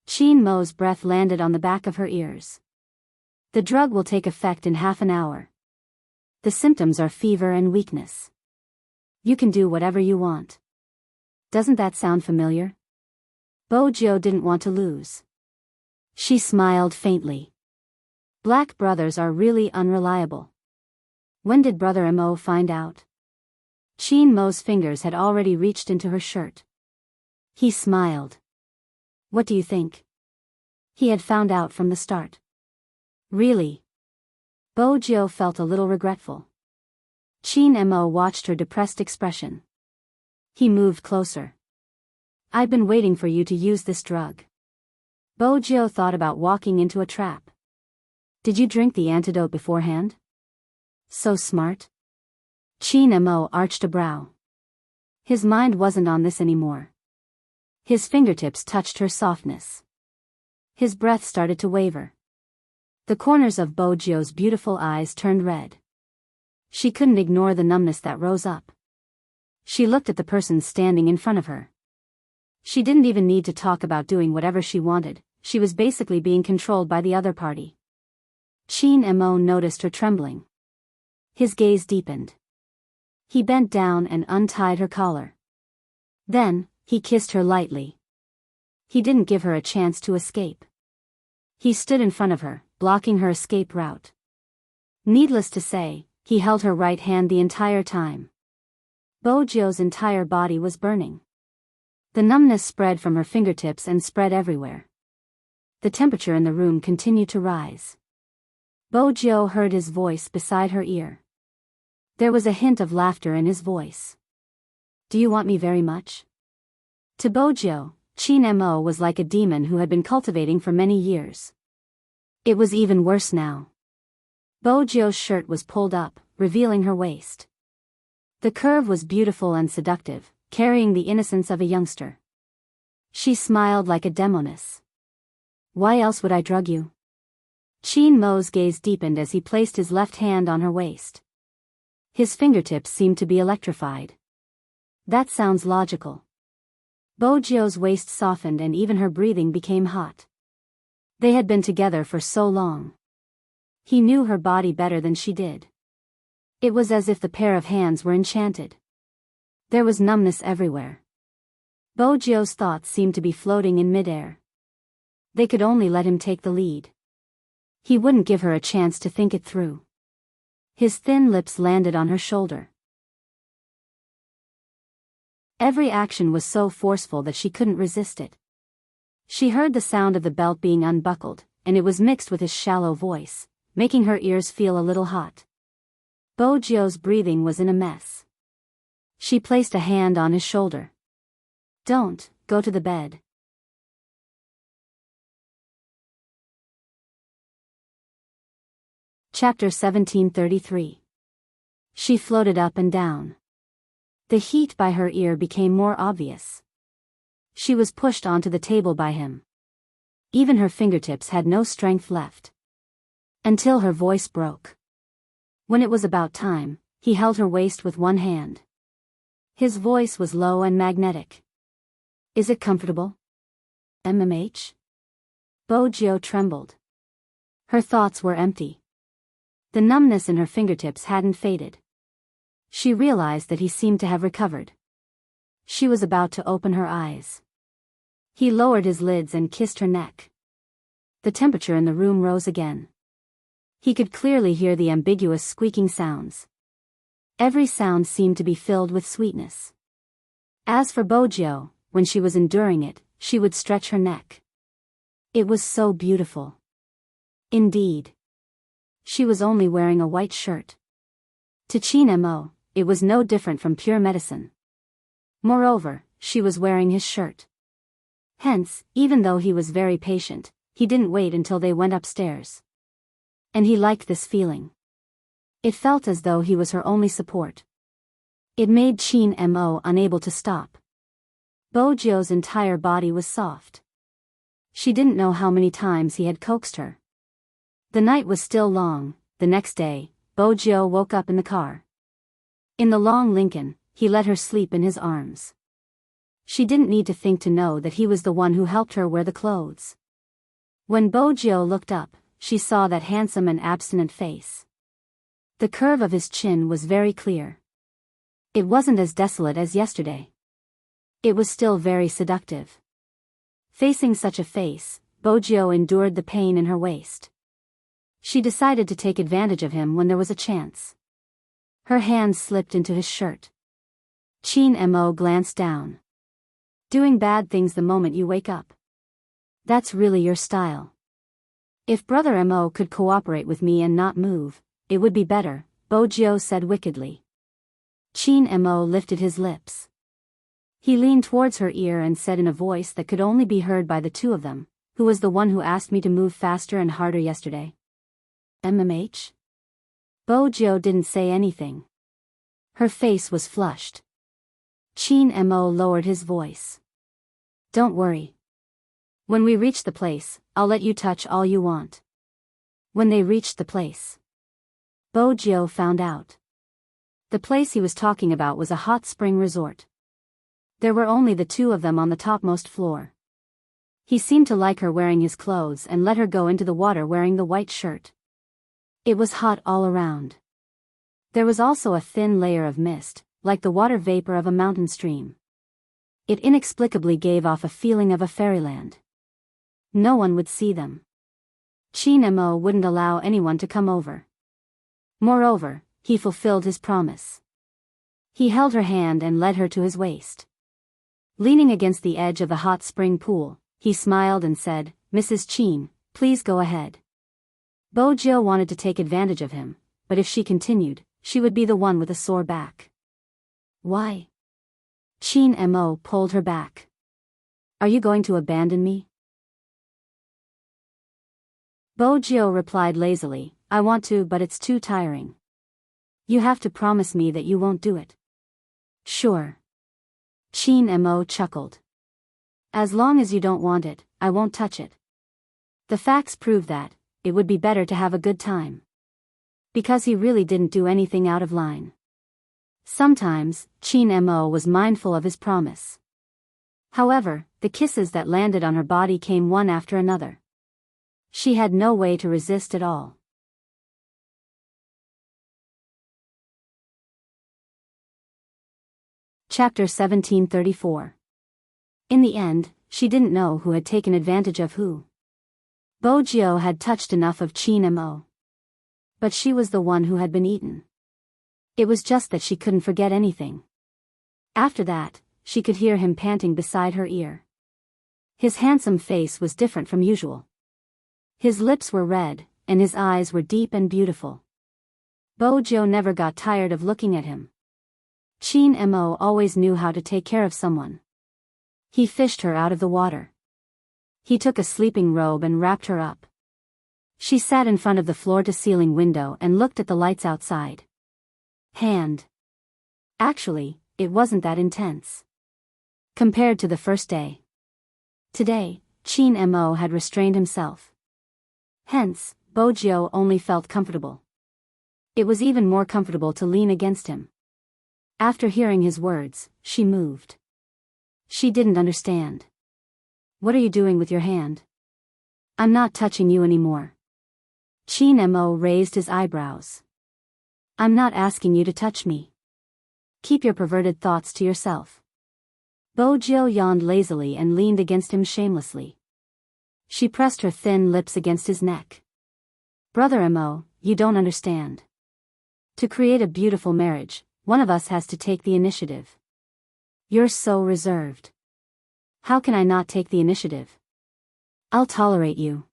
Qin Mo's breath landed on the back of her ears. The drug will take effect in half an hour. The symptoms are fever and weakness. You can do whatever you want. Doesn't that sound familiar? Bojiu didn't want to lose. She smiled faintly. Black brothers are really unreliable. When did Brother Mo find out? Qin Mo's fingers had already reached into her shirt. He smiled. What do you think? He had found out from the start. Really? Bojiu felt a little regretful. Qin Mo watched her depressed expression. He moved closer. I've been waiting for you to use this drug. Bojiu thought about walking into a trap. Did you drink the antidote beforehand? So smart. Qin Mo arched a brow. His mind wasn't on this anymore. His fingertips touched her softness. His breath started to waver. The corners of Bojiu's beautiful eyes turned red. She couldn't ignore the numbness that rose up. She looked at the person standing in front of her. She didn't even need to talk about doing whatever she wanted, she was basically being controlled by the other party. Qin Mo noticed her trembling. His gaze deepened. He bent down and untied her collar. Then, he kissed her lightly. He didn't give her a chance to escape. He stood in front of her, blocking her escape route. Needless to say, he held her right hand the entire time. Bojiu's entire body was burning. The numbness spread from her fingertips and spread everywhere. The temperature in the room continued to rise. Bojiu heard his voice beside her ear. There was a hint of laughter in his voice. Do you want me very much? To Bojiu, Qin Mo was like a demon who had been cultivating for many years. It was even worse now. Bojiu's shirt was pulled up, revealing her waist. The curve was beautiful and seductive, carrying the innocence of a youngster. She smiled like a demoness. Why else would I drug you? Qin Mo's gaze deepened as he placed his left hand on her waist. His fingertips seemed to be electrified. That sounds logical. Bojiu's waist softened and even her breathing became hot. They had been together for so long. He knew her body better than she did. It was as if the pair of hands were enchanted. There was numbness everywhere. Bojiu's thoughts seemed to be floating in midair. They could only let him take the lead. He wouldn't give her a chance to think it through. His thin lips landed on her shoulder. Every action was so forceful that she couldn't resist it. She heard the sound of the belt being unbuckled, and it was mixed with his shallow voice, making her ears feel a little hot. Bojio's breathing was in a mess. She placed a hand on his shoulder. "Don't, go to the bed." Chapter 1733. She floated up and down. The heat by her ear became more obvious. She was pushed onto the table by him. Even her fingertips had no strength left. Until her voice broke. When it was about time, he held her waist with one hand. His voice was low and magnetic. "Is it comfortable? MMH?" Bojio trembled. Her thoughts were empty. The numbness in her fingertips hadn't faded. She realized that he seemed to have recovered. She was about to open her eyes. He lowered his lids and kissed her neck. The temperature in the room rose again. He could clearly hear the ambiguous squeaking sounds. Every sound seemed to be filled with sweetness. As for Bojio, when she was enduring it, she would stretch her neck. It was so beautiful. Indeed. She was only wearing a white shirt. To Chin Mo, it was no different from pure medicine. Moreover, she was wearing his shirt. Hence, even though he was very patient, he didn't wait until they went upstairs. And he liked this feeling. It felt as though he was her only support. It made Chin Mo unable to stop. Bojio's entire body was soft. She didn't know how many times he had coaxed her. The night was still long. The next day, Bojio woke up in the car. In the long Lincoln, he let her sleep in his arms. She didn't need to think to know that he was the one who helped her wear the clothes. When Bojio looked up, she saw that handsome and abstinent face. The curve of his chin was very clear. It wasn't as desolate as yesterday. It was still very seductive. Facing such a face, Bojio endured the pain in her waist. She decided to take advantage of him when there was a chance. Her hand slipped into his shirt. Chin Mo glanced down. "Doing bad things the moment you wake up. That's really your style. If Brother Mo could cooperate with me and not move, it would be better," Bojio said wickedly. Chin Mo lifted his lips. He leaned towards her ear and said in a voice that could only be heard by the two of them, "Who was the one who asked me to move faster and harder yesterday? MMH?" Bojio didn't say anything. Her face was flushed. Chin Mo lowered his voice. "Don't worry. When we reach the place, I'll let you touch all you want." When they reached the place, Bojio found out. The place he was talking about was a hot spring resort. There were only the two of them on the topmost floor. He seemed to like her wearing his clothes and let her go into the water wearing the white shirt. It was hot all around. There was also a thin layer of mist, like the water vapor of a mountain stream. It inexplicably gave off a feeling of a fairyland. No one would see them. Chin Mo wouldn't allow anyone to come over. Moreover, he fulfilled his promise. He held her hand and led her to his waist. Leaning against the edge of the hot spring pool, he smiled and said, "Mrs. Chin, please go ahead." Bojio wanted to take advantage of him, but if she continued, she would be the one with a sore back. "Why?" Chin Mo pulled her back. "Are you going to abandon me?" Bojio replied lazily, "I want to, but it's too tiring." "You have to promise me that you won't do it." "Sure." Chin Mo chuckled. "As long as you don't want it, I won't touch it." The facts prove that it would be better to have a good time. Because he really didn't do anything out of line. Sometimes, Chin Mo was mindful of his promise. However, the kisses that landed on her body came one after another. She had no way to resist at all. Chapter 1734. In the end, she didn't know who had taken advantage of who. Bojio had touched enough of Chin Mo. But she was the one who had been eaten. It was just that she couldn't forget anything. After that, she could hear him panting beside her ear. His handsome face was different from usual. His lips were red, and his eyes were deep and beautiful. Bojo never got tired of looking at him. Chin Mo always knew how to take care of someone. He fished her out of the water. He took a sleeping robe and wrapped her up. She sat in front of the floor-to-ceiling window and looked at the lights outside. Actually, it wasn't that intense compared to the first day. Today, Chin Mo had restrained himself. Hence, Bojo only felt comfortable. It was even more comfortable to lean against him. After hearing his words, she moved. She didn't understand. What are you doing with your hand? I'm not touching you anymore. Chin Mo raised his eyebrows. I'm not asking you to touch me. Keep your perverted thoughts to yourself. Bojo yawned lazily and leaned against him shamelessly. She pressed her thin lips against his neck. Brother Mo, you don't understand. To create a beautiful marriage, one of us has to take the initiative. You're so reserved. How can I not take the initiative? I'll tolerate you.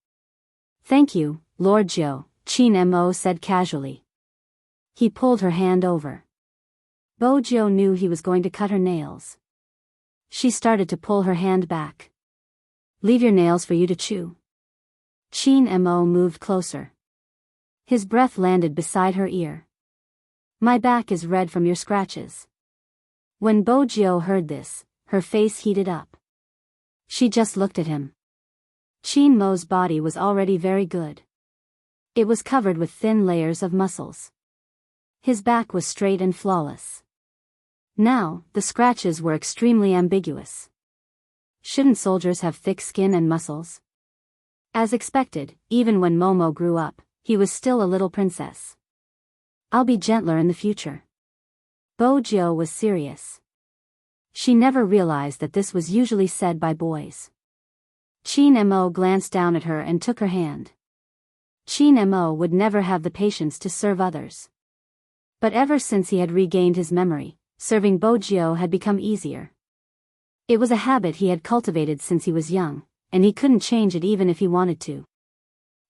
Thank you, Lord Joe, Chin Mo said casually. He pulled her hand over. Bojo knew he was going to cut her nails. She started to pull her hand back. Leave your nails for you to chew. Chin Mo moved closer. His breath landed beside her ear. My back is red from your scratches. When Bojo heard this, her face heated up. She just looked at him. Chin Mo's body was already very good. It was covered with thin layers of muscles. His back was straight and flawless. Now, the scratches were extremely ambiguous. Shouldn't soldiers have thick skin and muscles? As expected, even when Momo grew up, he was still a little princess. I'll be gentler in the future. Bojo was serious. She never realized that this was usually said by boys. Chin Mo glanced down at her and took her hand. Chin Mo would never have the patience to serve others. But ever since he had regained his memory, serving Bojo had become easier. It was a habit he had cultivated since he was young, and he couldn't change it even if he wanted to.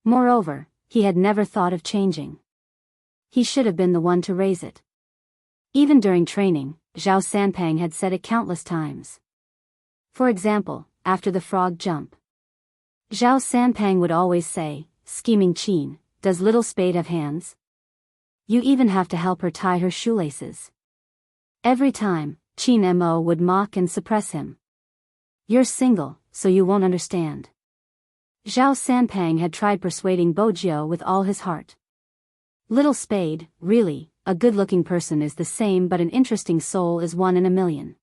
Moreover, he had never thought of changing. He should have been the one to raise it. Even during training, Zhao Sanpang had said it countless times. For example, after the frog jump. Zhao Sanpang would always say, scheming Chin, does little spade have hands? You even have to help her tie her shoelaces. Every time, Chin Mo would mock and suppress him. You're single, so you won't understand. Zhao Sanpang had tried persuading Bojo with all his heart. Little spade, really, a good-looking person is the same, but an interesting soul is one in a million.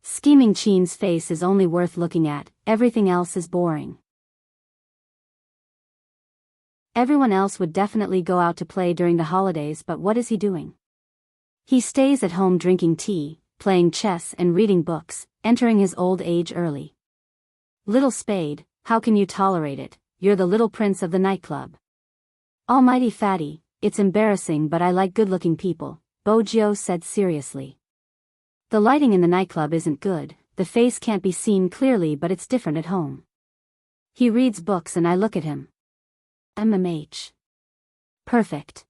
Scheming Chin's face is only worth looking at, everything else is boring. Everyone else would definitely go out to play during the holidays, but what is he doing? He stays at home drinking tea, playing chess and reading books, entering his old age early. Little spade, how can you tolerate it? You're the little prince of the nightclub. Almighty fatty, it's embarrassing, but I like good-looking people, Bojo said seriously. The lighting in the nightclub isn't good, the face can't be seen clearly, but it's different at home. He reads books and I look at him. MMH. Perfect.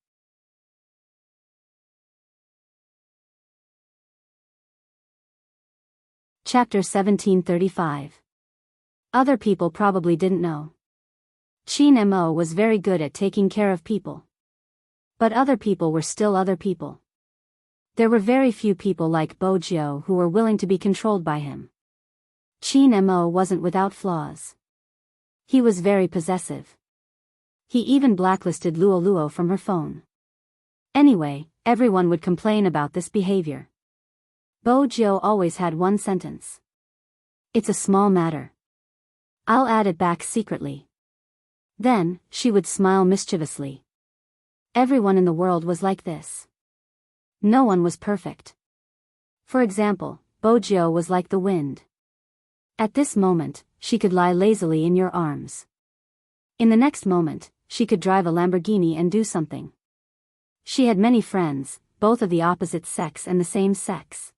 Chapter 1735. Other people probably didn't know. Chin Mo was very good at taking care of people. But other people were still other people. There were very few people like Bojo who were willing to be controlled by him. Chin Mo wasn't without flaws. He was very possessive. He even blacklisted Luo from her phone. Anyway, everyone would complain about this behavior. Bojo always had one sentence. It's a small matter. I'll add it back secretly. Then, she would smile mischievously. Everyone in the world was like this. No one was perfect. For example, Bojo was like the wind. At this moment, she could lie lazily in your arms. In the next moment, she could drive a Lamborghini and do something. She had many friends, both of the opposite sex and the same sex.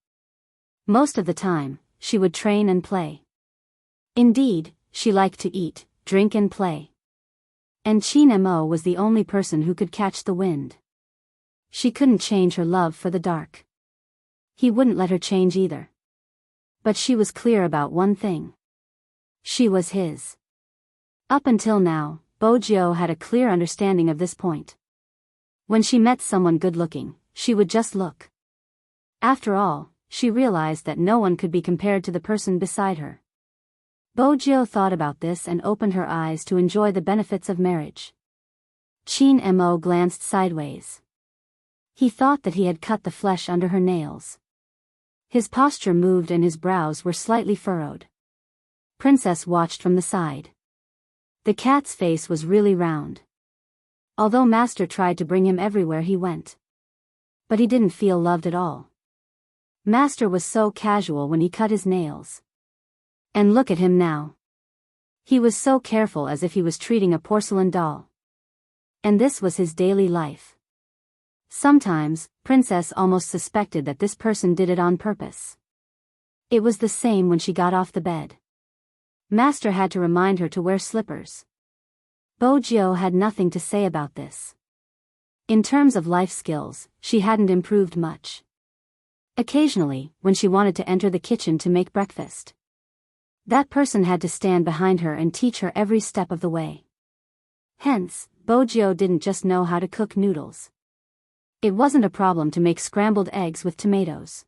Most of the time, she would train and play. Indeed, she liked to eat, drink and play. And Chin Mo was the only person who could catch the wind. She couldn't change her love for the dark. He wouldn't let her change either. But she was clear about one thing. She was his. Up until now, Bojio had a clear understanding of this point. When she met someone good-looking, she would just look. After all, she realized that no one could be compared to the person beside her. Bojio thought about this and opened her eyes to enjoy the benefits of marriage. Chin Mo glanced sideways. He thought that he had cut the flesh under her nails. His posture moved and his brows were slightly furrowed. Princess watched from the side. The cat's face was really round. Although Master tried to bring him everywhere he went. But he didn't feel loved at all. Master was so casual when he cut his nails. And look at him now. He was so careful as if he was treating a porcelain doll. And this was his daily life. Sometimes, Princess almost suspected that this person did it on purpose. It was the same when she got off the bed. Master had to remind her to wear slippers. Bojio had nothing to say about this. In terms of life skills, she hadn't improved much. Occasionally, when she wanted to enter the kitchen to make breakfast, that person had to stand behind her and teach her every step of the way. Hence, Bojio didn't just know how to cook noodles. It wasn't a problem to make scrambled eggs with tomatoes.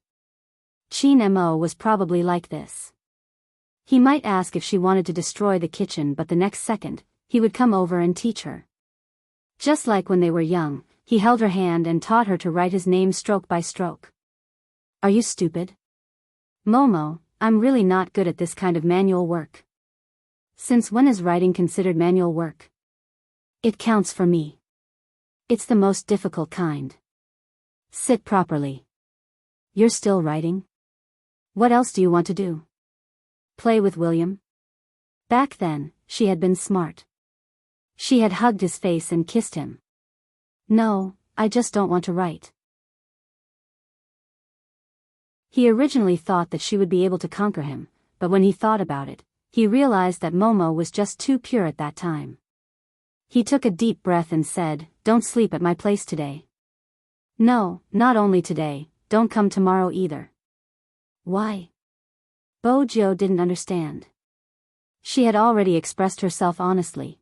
Chin Mo was probably like this. He might ask if she wanted to destroy the kitchen, but the next second, he would come over and teach her. Just like when they were young, he held her hand and taught her to write his name stroke by stroke. Are you stupid? Momo, I'm really not good at this kind of manual work. Since when is writing considered manual work? It counts for me. It's the most difficult kind. Sit properly. You're still writing? What else do you want to do? Play with William? Back then, she had been smart. She had hugged his face and kissed him. No, I just don't want to write. He originally thought that she would be able to conquer him, but when he thought about it, he realized that Momo was just too pure at that time. He took a deep breath and said, "Don't sleep at my place today." No, not only today, don't come tomorrow either. Why? Bojio didn't understand. She had already expressed herself honestly.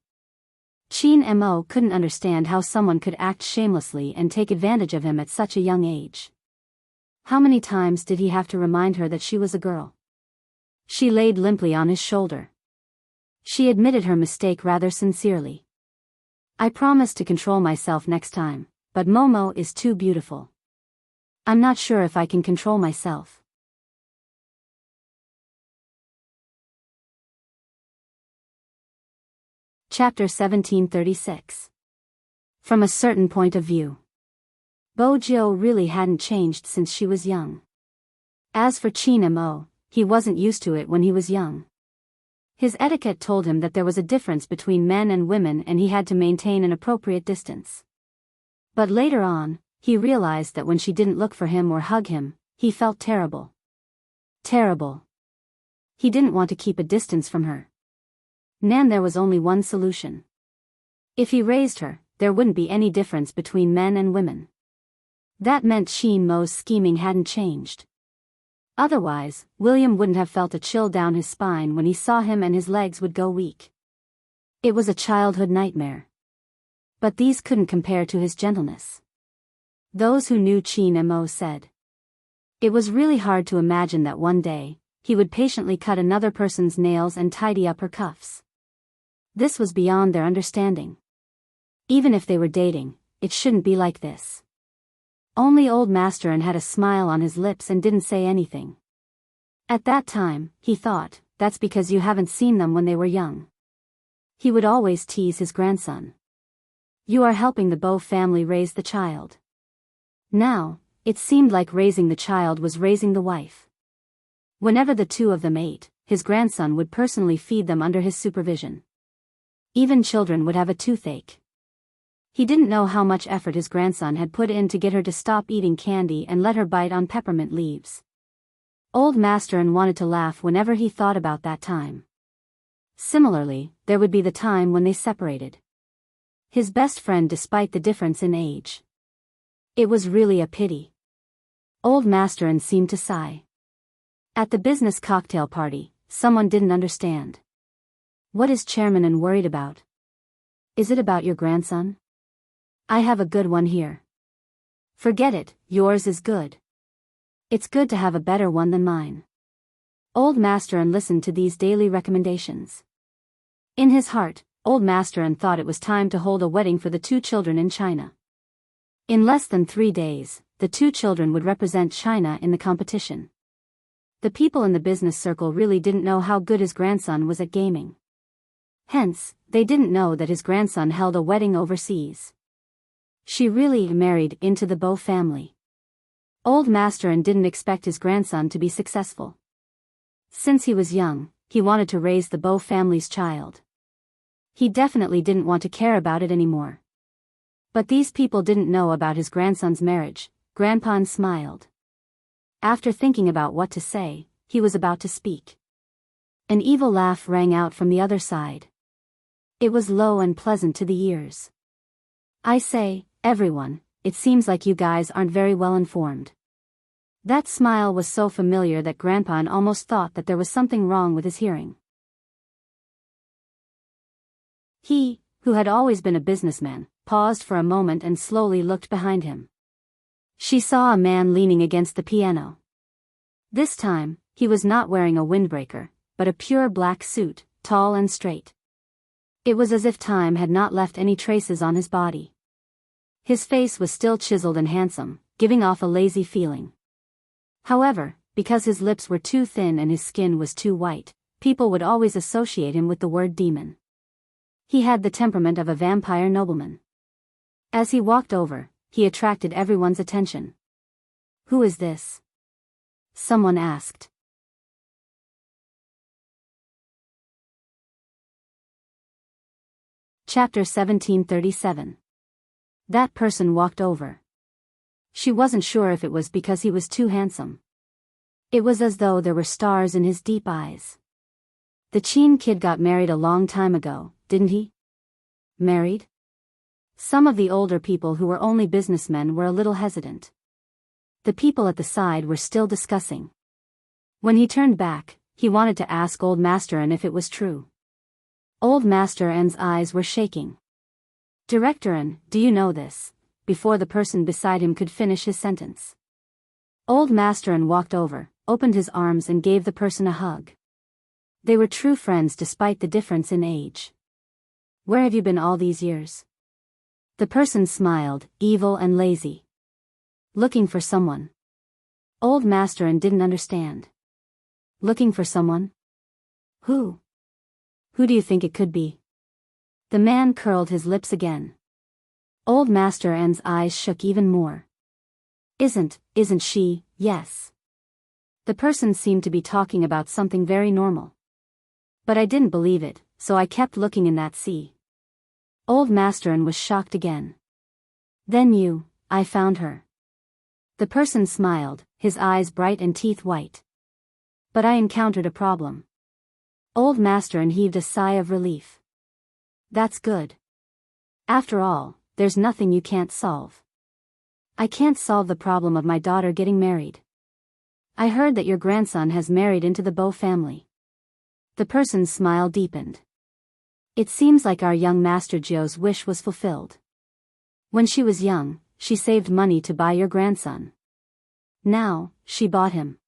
Chin Mo couldn't understand how someone could act shamelessly and take advantage of him at such a young age. How many times did he have to remind her that she was a girl? She laid limply on his shoulder. She admitted her mistake rather sincerely. I promise to control myself next time, but Momo is too beautiful. I'm not sure if I can control myself. Chapter 1736. From a certain point of view. Bojio really hadn't changed since she was young. As for Chin Mo, he wasn't used to it when he was young. His etiquette told him that there was a difference between men and women and he had to maintain an appropriate distance. But later on, he realized that when she didn't look for him or hug him, he felt terrible. Terrible. He didn't want to keep a distance from her. There was only one solution. If he raised her, there wouldn't be any difference between men and women. That meant Chin Mo's scheming hadn't changed. Otherwise, William wouldn't have felt a chill down his spine when he saw him and his legs would go weak. It was a childhood nightmare. But these couldn't compare to his gentleness. Those who knew Chin Mo said. It was really hard to imagine that one day, he would patiently cut another person's nails and tidy up her cuffs. This was beyond their understanding. Even if they were dating, it shouldn't be like this. Only old Master had a smile on his lips and didn't say anything. At that time, he thought, that's because you haven't seen them when they were young. He would always tease his grandson. You are helping the Bo family raise the child. Now, it seemed like raising the child was raising the wife. Whenever the two of them ate, his grandson would personally feed them under his supervision. Even children would have a toothache. He didn't know how much effort his grandson had put in to get her to stop eating candy and let her bite on peppermint leaves. Old Master wanted to laugh whenever he thought about that time. Similarly, there would be the time when they separated. His best friend despite the difference in age. It was really a pity. Old Masterin seemed to sigh. At the business cocktail party, someone didn't understand. What is Chairman worried about? Is it about your grandson? I have a good one here. Forget it, yours is good. It's good to have a better one than mine. Old Masterin listened to these daily recommendations. In his heart, Old Masterin thought it was time to hold a wedding for the two children in China. In less than 3 days, the two children would represent China in the competition. The people in the business circle really didn't know how good his grandson was at gaming. Hence, they didn't know that his grandson held a wedding overseas. She really married into the Bo family. Old Masterin didn't expect his grandson to be successful. Since he was young, he wanted to raise the Bo family's child. He definitely didn't want to care about it anymore. But these people didn't know about his grandson's marriage. Grandpa smiled. After thinking about what to say, he was about to speak. An evil laugh rang out from the other side. It was low and pleasant to the ears. I say, everyone, it seems like you guys aren't very well informed. That smile was so familiar that Grandpa almost thought that there was something wrong with his hearing. He, who had always been a businessman, paused for a moment and slowly looked behind him. She saw a man leaning against the piano. This time, he was not wearing a windbreaker, but a pure black suit, tall and straight. It was as if time had not left any traces on his body. His face was still chiseled and handsome, giving off a lazy feeling. However, because his lips were too thin and his skin was too white, people would always associate him with the word demon. He had the temperament of a vampire nobleman. As he walked over, he attracted everyone's attention. Who is this? Someone asked. Chapter 1737. That person walked over. She wasn't sure if it was because he was too handsome. It was as though there were stars in his deep eyes. The Chin kid got married a long time ago, didn't he? Married? Some of the older people who were only businessmen were a little hesitant. The people at the side were still discussing. When he turned back, he wanted to ask Old Masterin if it was true. Old Masterin's eyes were shaking. Directorin, do you know this? Before the person beside him could finish his sentence. Old Masterin walked over, opened his arms and gave the person a hug. They were true friends despite the difference in age. Where have you been all these years? The person smiled, evil and lazy. Looking for someone. Old Masterin didn't understand. Looking for someone? Who? Who do you think it could be? The man curled his lips again. Old Masterin's eyes shook even more. Isn't she, yes. The person seemed to be talking about something very normal. But I didn't believe it, so I kept looking in that sea. Old Masterin was shocked again. Then I found her. The person smiled, his eyes bright and teeth white. But I encountered a problem. Old Masterin heaved a sigh of relief. That's good. After all, there's nothing you can't solve. I can't solve the problem of my daughter getting married. I heard that your grandson has married into the Bo family. The person's smile deepened. It seems like our young Master Joe's wish was fulfilled. When she was young, she saved money to buy your grandson. Now, she bought him.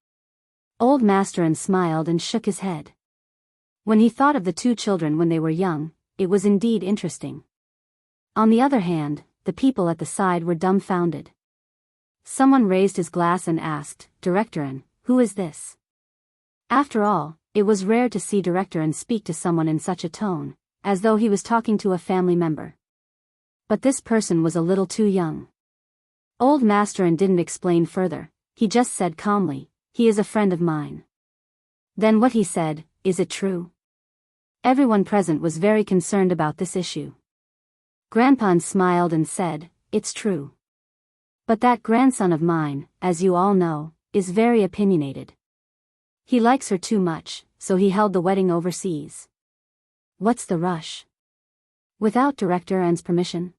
Old Masterin smiled and shook his head. When he thought of the two children when they were young, it was indeed interesting. On the other hand, the people at the side were dumbfounded. Someone raised his glass and asked, Directorin, who is this? After all, it was rare to see Directorin speak to someone in such a tone, as though he was talking to a family member. But this person was a little too young. Old Masterin didn't explain further, he just said calmly, he is a friend of mine. Then what he said, is it true? Everyone present was very concerned about this issue. Grandpa smiled and said, it's true. But that grandson of mine, as you all know, is very opinionated. He likes her too much, so he held the wedding overseas. What's the rush? Without Director N's permission?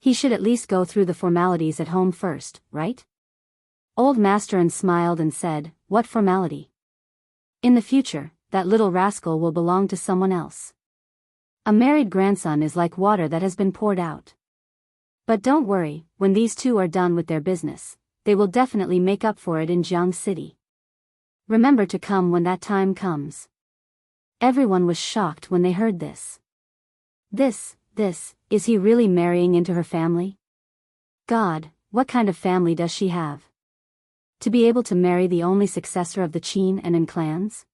He should at least go through the formalities at home first, right? Old Master N smiled and said, what formality? In the future, that little rascal will belong to someone else. A married grandson is like water that has been poured out. But don't worry, when these two are done with their business, they will definitely make up for it in Jiang City. Remember to come when that time comes. Everyone was shocked when they heard this. Is he really marrying into her family? God, what kind of family does she have? To be able to marry the only successor of the Qin and N clans?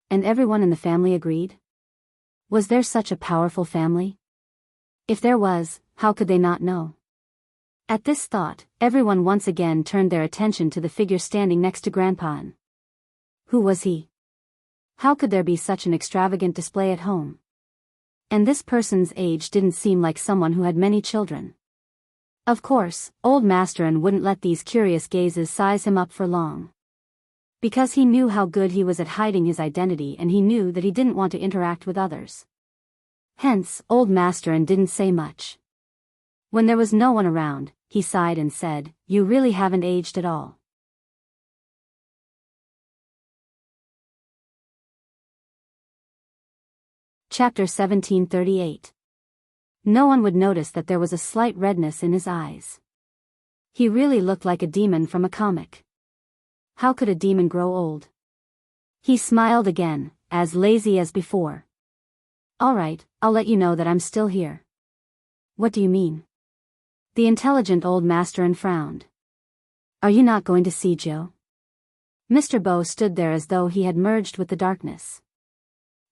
And everyone in the family agreed? Was there such a powerful family? If there was, how could they not know? At this thought, everyone once again turned their attention to the figure standing next to Grandpa N. Who was he? How could there be such an extravagant display at home? And this person's age didn't seem like someone who had many children. Of course, Old Master N wouldn't let these curious gazes size him up for long. Because he knew how good he was at hiding his identity, and he knew that he didn't want to interact with others. Hence, Old Master N didn't say much. When there was no one around, he sighed and said, "You really haven't aged at all." Chapter 1738. No one would notice that there was a slight redness in his eyes. He really looked like a demon from a comic. How could a demon grow old? He smiled again, as lazy as before. All right, I'll let you know that I'm still here. What do you mean? The intelligent Old Master N frowned. Are you not going to see Joe? Mr. Bo stood there as though he had merged with the darkness.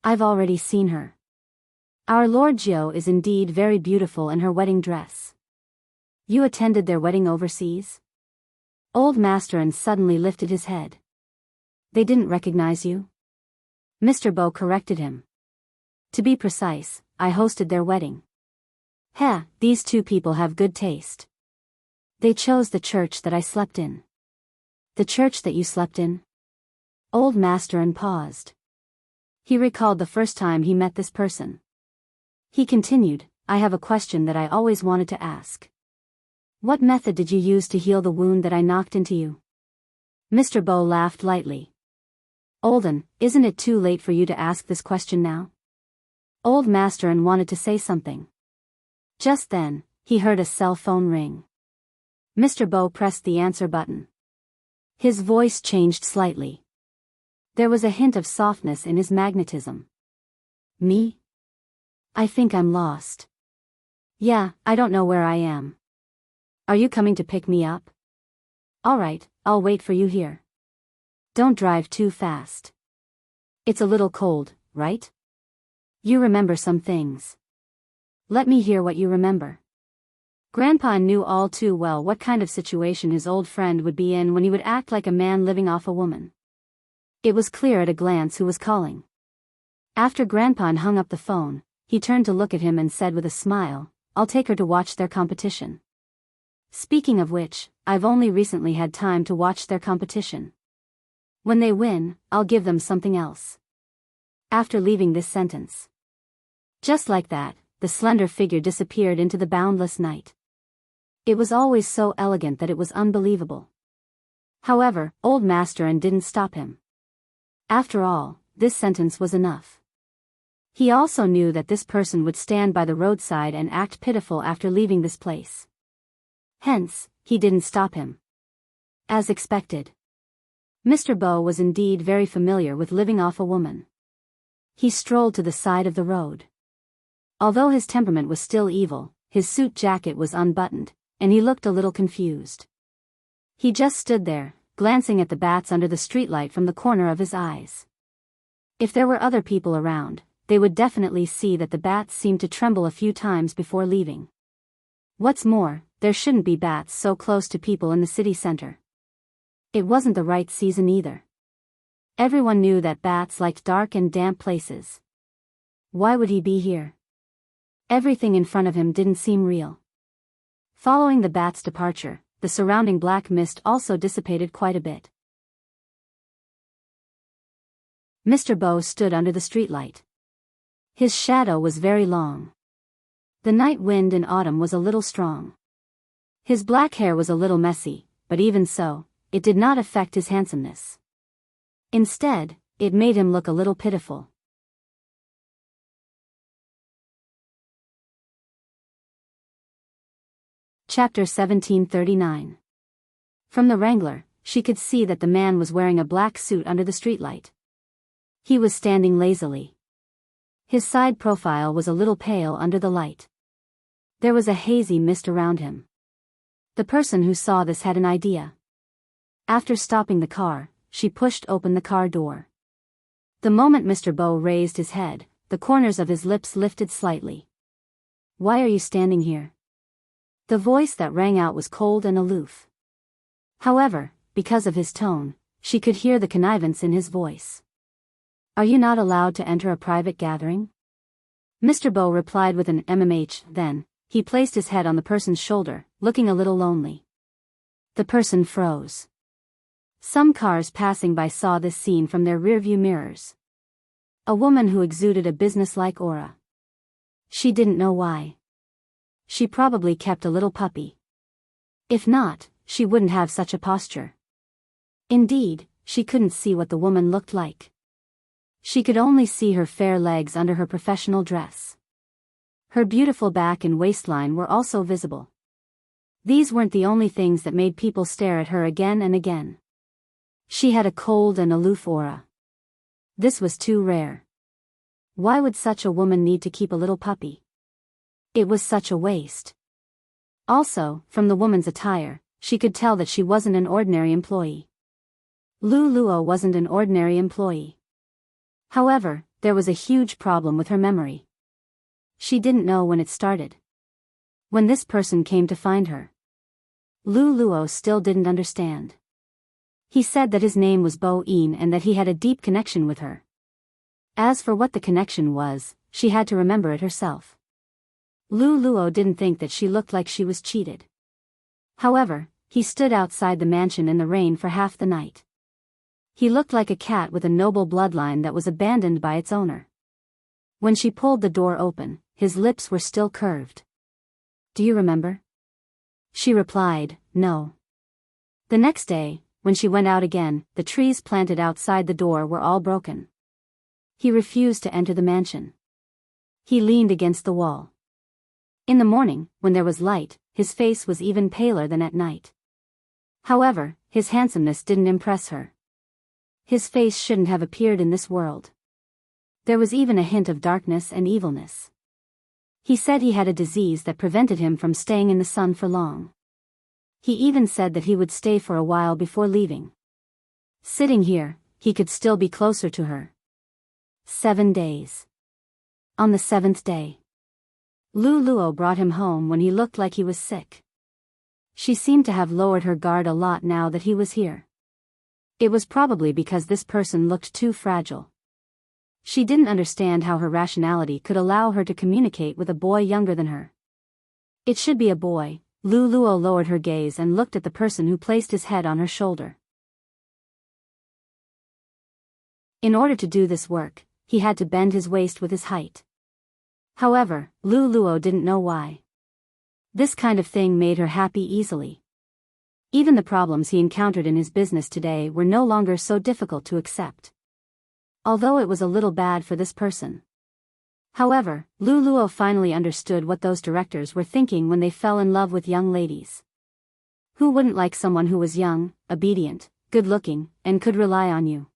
I've already seen her. Our Lord Jiao is indeed very beautiful in her wedding dress. You attended their wedding overseas? Old Master N suddenly lifted his head. They didn't recognize you? Mr. Bo corrected him. To be precise, I hosted their wedding. Heh, these two people have good taste. They chose the church that I slept in. The church that you slept in? Old Master N paused. He recalled the first time he met this person. He continued, I have a question that I always wanted to ask. What method did you use to heal the wound that I knocked into you? Mr. Bo laughed lightly. Olden, isn't it too late for you to ask this question now? Old Master N wanted to say something. Just then, he heard a cell phone ring. Mr. Bo pressed the answer button. His voice changed slightly. There was a hint of softness in his magnetism. Me? I think I'm lost. Yeah, I don't know where I am. Are you coming to pick me up? All right, I'll wait for you here. Don't drive too fast. It's a little cold, right? You remember some things. Let me hear what you remember. Grandpa knew all too well what kind of situation his old friend would be in when he would act like a man living off a woman. It was clear at a glance who was calling. After Grandpa hung up the phone, he turned to look at him and said with a smile, I'll take her to watch their competition. Speaking of which, I've only recently had time to watch their competition. When they win, I'll give them something else. After leaving this sentence. Just like that, the slender figure disappeared into the boundless night. It was always so elegant that it was unbelievable. However, Old Master N didn't stop him. After all, this sentence was enough. He also knew that this person would stand by the roadside and act pitiful after leaving this place. Hence, he didn't stop him. As expected. Mr. Bo was indeed very familiar with living off a woman. He strolled to the side of the road. Although his temperament was still evil, his suit jacket was unbuttoned, and he looked a little confused. He just stood there, glancing at the bats under the streetlight from the corner of his eyes. If there were other people around, they would definitely see that the bats seemed to tremble a few times before leaving. What's more, there shouldn't be bats so close to people in the city center. It wasn't the right season either. Everyone knew that bats liked dark and damp places. Why would he be here? Everything in front of him didn't seem real. Following the bat's departure, the surrounding black mist also dissipated quite a bit. Mr. Bo stood under the streetlight. His shadow was very long. The night wind in autumn was a little strong. His black hair was a little messy, but even so, it did not affect his handsomeness. Instead, it made him look a little pitiful. Chapter 1739. From the Wrangler, she could see that the man was wearing a black suit under the streetlight. He was standing lazily. His side profile was a little pale under the light. There was a hazy mist around him. The person who saw this had an idea. After stopping the car, she pushed open the car door. The moment Mr. Bo raised his head, the corners of his lips lifted slightly. "Why are you standing here?" The voice that rang out was cold and aloof. However, because of his tone, she could hear the connivance in his voice. "Are you not allowed to enter a private gathering?" Mr. Bo replied with an then, he placed his head on the person's shoulder, looking a little lonely. The person froze. Some cars passing by saw this scene from their rearview mirrors. A woman who exuded a businesslike aura. She didn't know why. She probably kept a little puppy. If not, she wouldn't have such a posture. Indeed, she couldn't see what the woman looked like. She could only see her fair legs under her professional dress. Her beautiful back and waistline were also visible. These weren't the only things that made people stare at her again and again. She had a cold and aloof aura. This was too rare. Why would such a woman need to keep a little puppy? It was such a waste. Also, from the woman's attire, she could tell that she wasn't an ordinary employee. Lu Luo wasn't an ordinary employee. However, there was a huge problem with her memory. She didn't know when it started. When this person came to find her. Lu Luo still didn't understand. He said that his name was Bo Een and that he had a deep connection with her. As for what the connection was, she had to remember it herself. Lu Luo didn't think that she looked like she was cheated. However, he stood outside the mansion in the rain for half the night. He looked like a cat with a noble bloodline that was abandoned by its owner. When she pulled the door open, his lips were still curved. "Do you remember?" She replied, "No." The next day, when she went out again, the trees planted outside the door were all broken. He refused to enter the mansion. He leaned against the wall. In the morning, when there was light, his face was even paler than at night. However, his handsomeness didn't impress her. His face shouldn't have appeared in this world. There was even a hint of darkness and evilness. He said he had a disease that prevented him from staying in the sun for long. He even said that he would stay for a while before leaving. Sitting here, he could still be closer to her. 7 days. On the 7th day, Lu Luo brought him home when he looked like he was sick. She seemed to have lowered her guard a lot now that he was here. It was probably because this person looked too fragile. She didn't understand how her rationality could allow her to communicate with a boy younger than her. It should be a boy. Lu Luo lowered her gaze and looked at the person who placed his head on her shoulder. In order to do this work, he had to bend his waist with his height. However, Lu Luo didn't know why. This kind of thing made her happy easily. Even the problems he encountered in his business today were no longer so difficult to accept. Although it was a little bad for this person. However, Lu Luo finally understood what those directors were thinking when they fell in love with young ladies. Who wouldn't like someone who was young, obedient, good-looking, and could rely on you?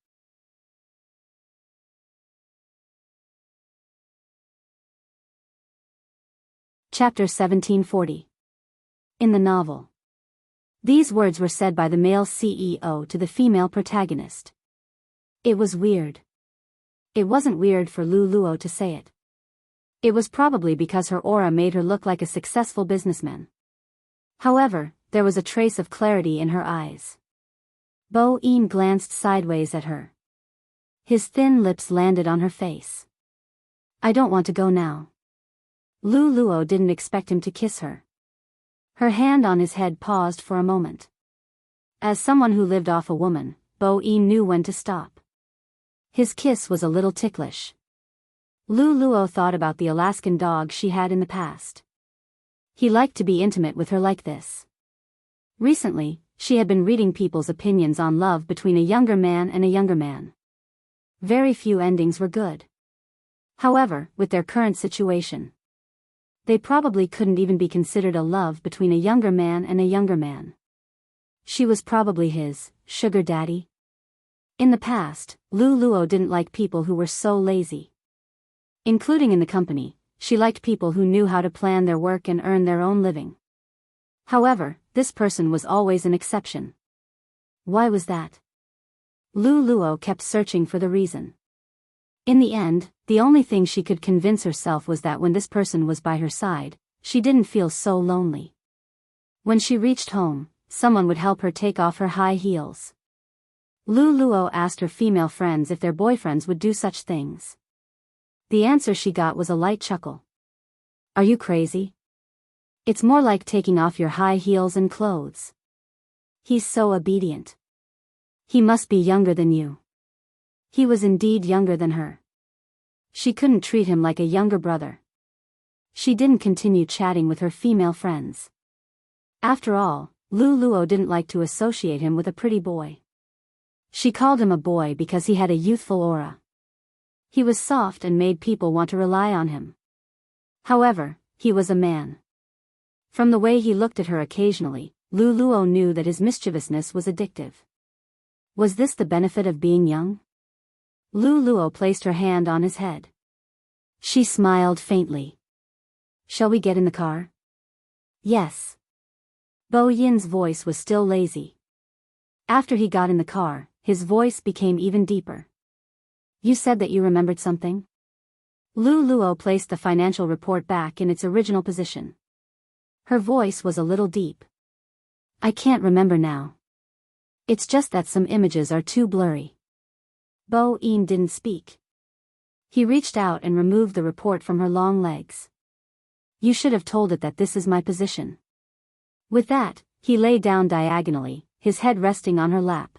Chapter 1740. In the novel. These words were said by the male CEO to the female protagonist. It was weird. It wasn't weird for Lu Luo to say it. It was probably because her aura made her look like a successful businessman. However, there was a trace of clarity in her eyes. Bo Een glanced sideways at her. His thin lips landed on her face. "I don't want to go now." Lu Luo didn't expect him to kiss her. Her hand on his head paused for a moment. As someone who lived off a woman, Bo Een knew when to stop. His kiss was a little ticklish. Lu Luo thought about the Alaskan dog she had in the past. He liked to be intimate with her like this. Recently, she had been reading people's opinions on love between a younger man and a younger man. Very few endings were good. However, with their current situation, they probably couldn't even be considered a love between a younger man and a younger man. She was probably his sugar daddy. In the past, Lu Luo didn't like people who were so lazy. Including in the company, she liked people who knew how to plan their work and earn their own living. However, this person was always an exception. Why was that? Lu Luo kept searching for the reason. In the end, the only thing she could convince herself was that when this person was by her side, she didn't feel so lonely. When she reached home, someone would help her take off her high heels. Lu Luo asked her female friends if their boyfriends would do such things. The answer she got was a light chuckle. Are you crazy? It's more like taking off your high heels and clothes. He's so obedient. He must be younger than you. He was indeed younger than her. She couldn't treat him like a younger brother. She didn't continue chatting with her female friends. After all, Lu Luo didn't like to associate him with a pretty boy. She called him a boy because he had a youthful aura. He was soft and made people want to rely on him. However, he was a man. From the way he looked at her occasionally, Lu Luo knew that his mischievousness was addictive. Was this the benefit of being young? Lu Luo placed her hand on his head. She smiled faintly. Shall we get in the car? Yes. Bo Yin's voice was still lazy. After he got in the car, his voice became even deeper. You said that you remembered something? Lu Luo placed the financial report back in its original position. Her voice was a little deep. I can't remember now. It's just that some images are too blurry. Bo Yin didn't speak. He reached out and removed the report from her long legs. You should have told it that this is my position. With that, he lay down diagonally, his head resting on her lap.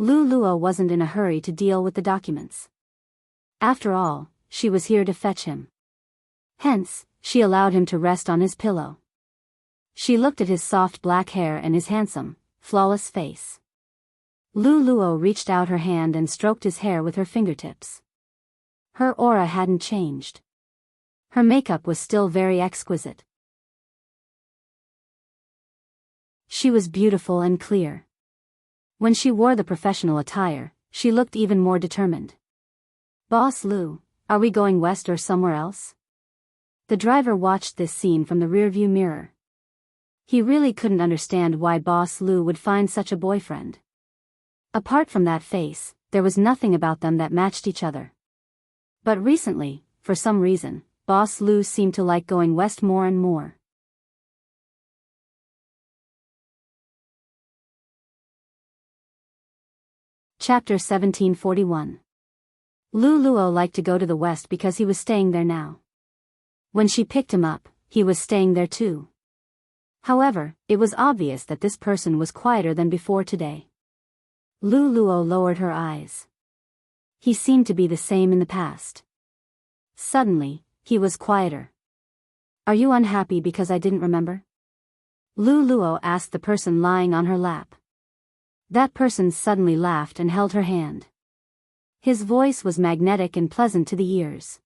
Lu Luo wasn't in a hurry to deal with the documents. After all, she was here to fetch him. Hence, she allowed him to rest on his pillow. She looked at his soft black hair and his handsome, flawless face. Lu Luo reached out her hand and stroked his hair with her fingertips. Her aura hadn't changed. Her makeup was still very exquisite. She was beautiful and clear. When she wore the professional attire, she looked even more determined. Boss Lu, are we going west or somewhere else? The driver watched this scene from the rearview mirror. He really couldn't understand why Boss Lu would find such a boyfriend. Apart from that face, there was nothing about them that matched each other. But recently, for some reason, Boss Lu seemed to like going west more and more. Chapter 1741. Lu Luo liked to go to the west because he was staying there now. When she picked him up, he was staying there too. However, it was obvious that this person was quieter than before today. Lu Luo lowered her eyes. He seemed to be the same in the past. Suddenly, he was quieter. Are you unhappy because I didn't remember? Lu Luo asked the person lying on her lap. That person suddenly laughed and held her hand. His voice was magnetic and pleasant to the ears.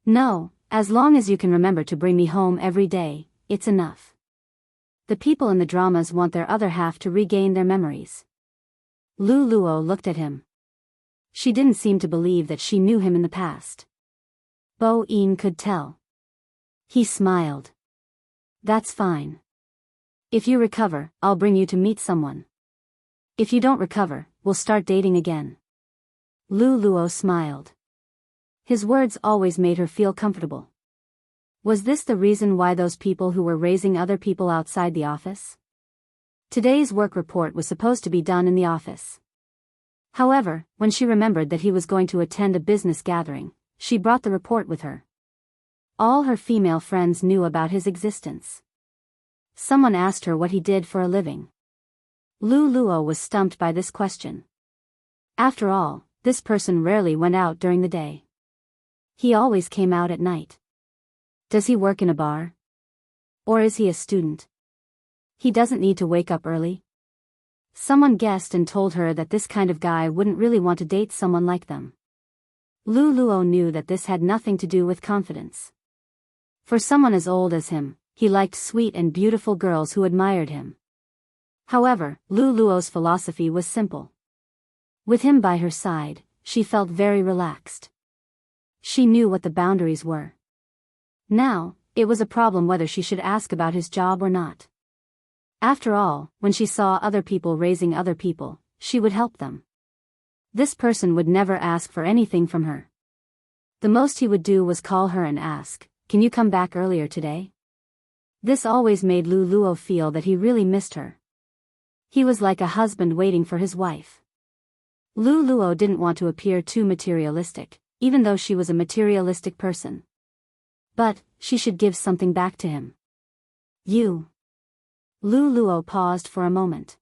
No, as long as you can remember to bring me home every day, it's enough. The people in the dramas want their other half to regain their memories. Lu Luo looked at him. She didn't seem to believe that she knew him in the past. Bo Yin could tell. He smiled. That's fine. If you recover, I'll bring you to meet someone. If you don't recover, we'll start dating again. Lu Luo smiled. His words always made her feel comfortable. Was this the reason why those people who were raising other people outside the office? Today's work report was supposed to be done in the office. However, when she remembered that he was going to attend a business gathering, she brought the report with her. All her female friends knew about his existence. Someone asked her what he did for a living. Lu Luo was stumped by this question. After all, this person rarely went out during the day. He always came out at night. Does he work in a bar? Or is he a student? He doesn't need to wake up early. Someone guessed and told her that this kind of guy wouldn't really want to date someone like them. Luo knew that this had nothing to do with confidence. For someone as old as him, he liked sweet and beautiful girls who admired him. However, Luo's philosophy was simple. With him by her side, she felt very relaxed. She knew what the boundaries were. Now, it was a problem whether she should ask about his job or not. After all, when she saw other people raising other people, she would help them. This person would never ask for anything from her. The most he would do was call her and ask, "Can you come back earlier today?" This always made Luo feel that he really missed her. He was like a husband waiting for his wife. Luo didn't want to appear too materialistic, even though she was a materialistic person. But, she should give something back to him. You. Luo paused for a moment.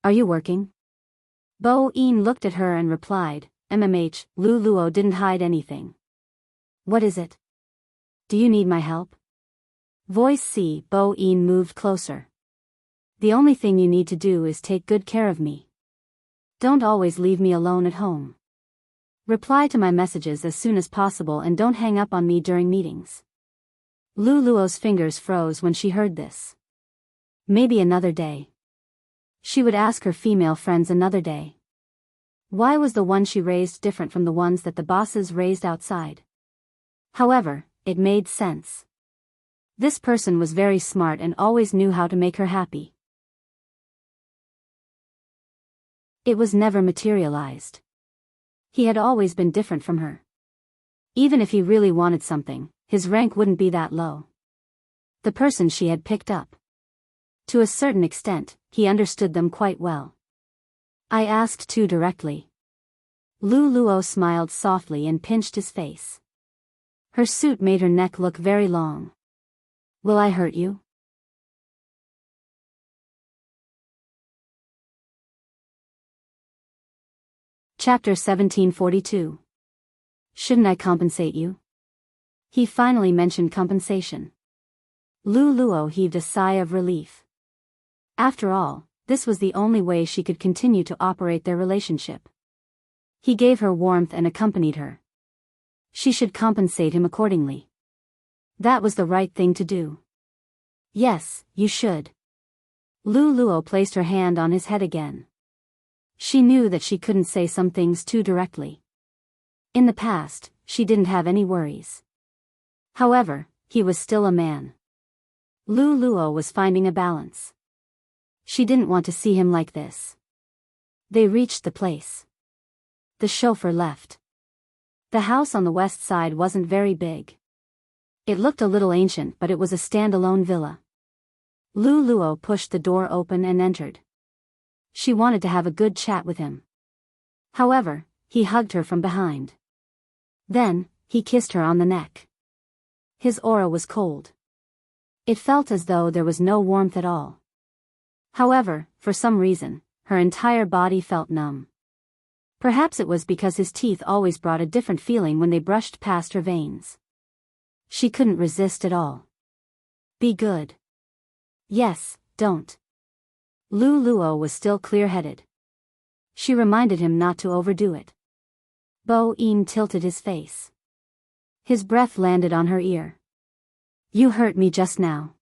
Are you working? Bo-in looked at her and replied, MMH. Luo didn't hide anything. What is it? Do you need my help? Voice C. Bo-in moved closer. The only thing you need to do is take good care of me. Don't always leave me alone at home. Reply to my messages as soon as possible and don't hang up on me during meetings. Luo's fingers froze when she heard this. Maybe another day. She would ask her female friends another day. Why was the one she raised different from the ones that the bosses raised outside? However, it made sense. This person was very smart and always knew how to make her happy. It was never materialized. He had always been different from her. Even if he really wanted something, his rank wouldn't be that low. The person she had picked up. To a certain extent, he understood them quite well. I asked too directly. Luo smiled softly and pinched his face. Her suit made her neck look very long. Will I hurt you? Chapter 1742. Shouldn't I compensate you? He finally mentioned compensation. Luo heaved a sigh of relief. After all, this was the only way she could continue to operate their relationship. He gave her warmth and accompanied her. She should compensate him accordingly. That was the right thing to do. Yes, you should. Luo placed her hand on his head again. She knew that she couldn't say some things too directly. In the past, she didn't have any worries. However, he was still a man. Luo was finding a balance. She didn't want to see him like this. They reached the place. The chauffeur left. The house on the west side wasn't very big. It looked a little ancient, but it was a standalone villa. Luo pushed the door open and entered. She wanted to have a good chat with him. However, he hugged her from behind. Then, he kissed her on the neck. His aura was cold. It felt as though there was no warmth at all. However, for some reason, her entire body felt numb. Perhaps it was because his teeth always brought a different feeling when they brushed past her veins. She couldn't resist at all. Be good. Yes, don't. Luo was still clear-headed. She reminded him not to overdo it. Bo-in tilted his face. His breath landed on her ear. You hurt me just now.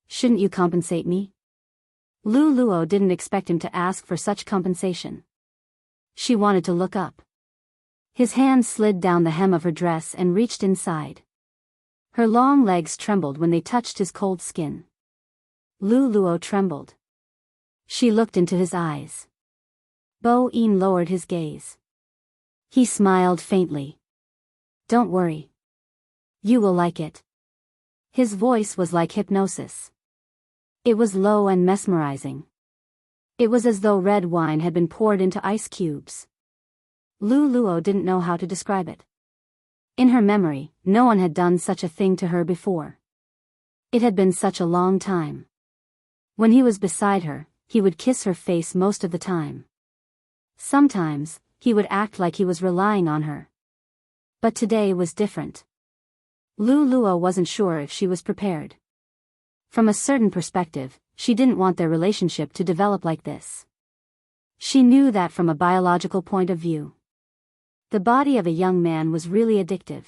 Shouldn't you compensate me? Luo didn't expect him to ask for such compensation. She wanted to look up. His hand slid down the hem of her dress and reached inside. Her long legs trembled when they touched his cold skin. Luo trembled. She looked into his eyes. Bo-in lowered his gaze. He smiled faintly. Don't worry. You will like it. His voice was like hypnosis. It was low and mesmerizing. It was as though red wine had been poured into ice cubes. Luo didn't know how to describe it. In her memory, no one had done such a thing to her before. It had been such a long time. When he was beside her, he would kiss her face most of the time. Sometimes, he would act like he was relying on her. But today was different. Luo wasn't sure if she was prepared. From a certain perspective, she didn't want their relationship to develop like this. She knew that from a biological point of view. The body of a young man was really addictive.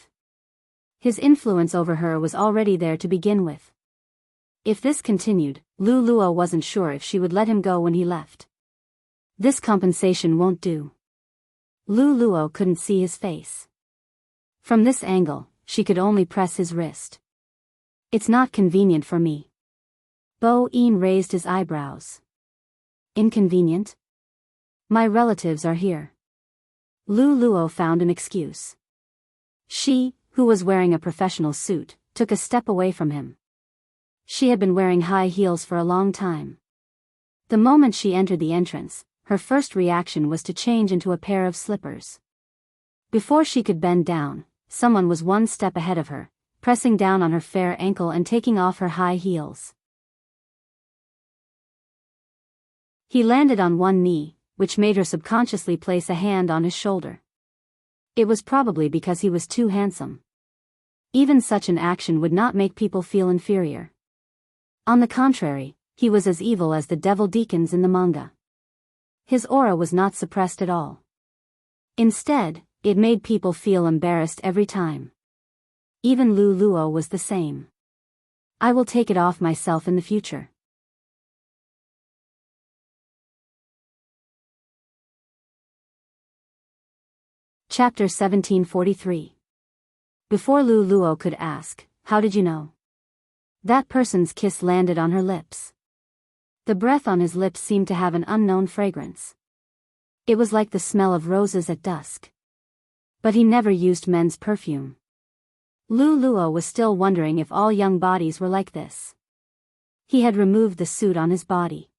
His influence over her was already there to begin with. If this continued, Luo wasn't sure if she would let him go when he left. This compensation won't do. Luo couldn't see his face. From this angle, she could only press his wrist. It's not convenient for me. Bo-in raised his eyebrows. Inconvenient? My relatives are here. Luo found an excuse. She, who was wearing a professional suit, took a step away from him. She had been wearing high heels for a long time. The moment she entered the entrance, her first reaction was to change into a pair of slippers. Before she could bend down, someone was one step ahead of her, pressing down on her fair ankle and taking off her high heels. He landed on one knee, which made her subconsciously place a hand on his shoulder. It was probably because he was too handsome. Even such an action would not make people feel inferior. On the contrary, he was as evil as the devil deacons in the manga. His aura was not suppressed at all. Instead, it made people feel embarrassed every time. Even Luo was the same. I will take it off myself in the future. Chapter 1743. Before Luo could ask, "How did you know?" that person's kiss landed on her lips. The breath on his lips seemed to have an unknown fragrance. It was like the smell of roses at dusk. But he never used men's perfume. Luo was still wondering if all young bodies were like this. He had removed the suit on his body.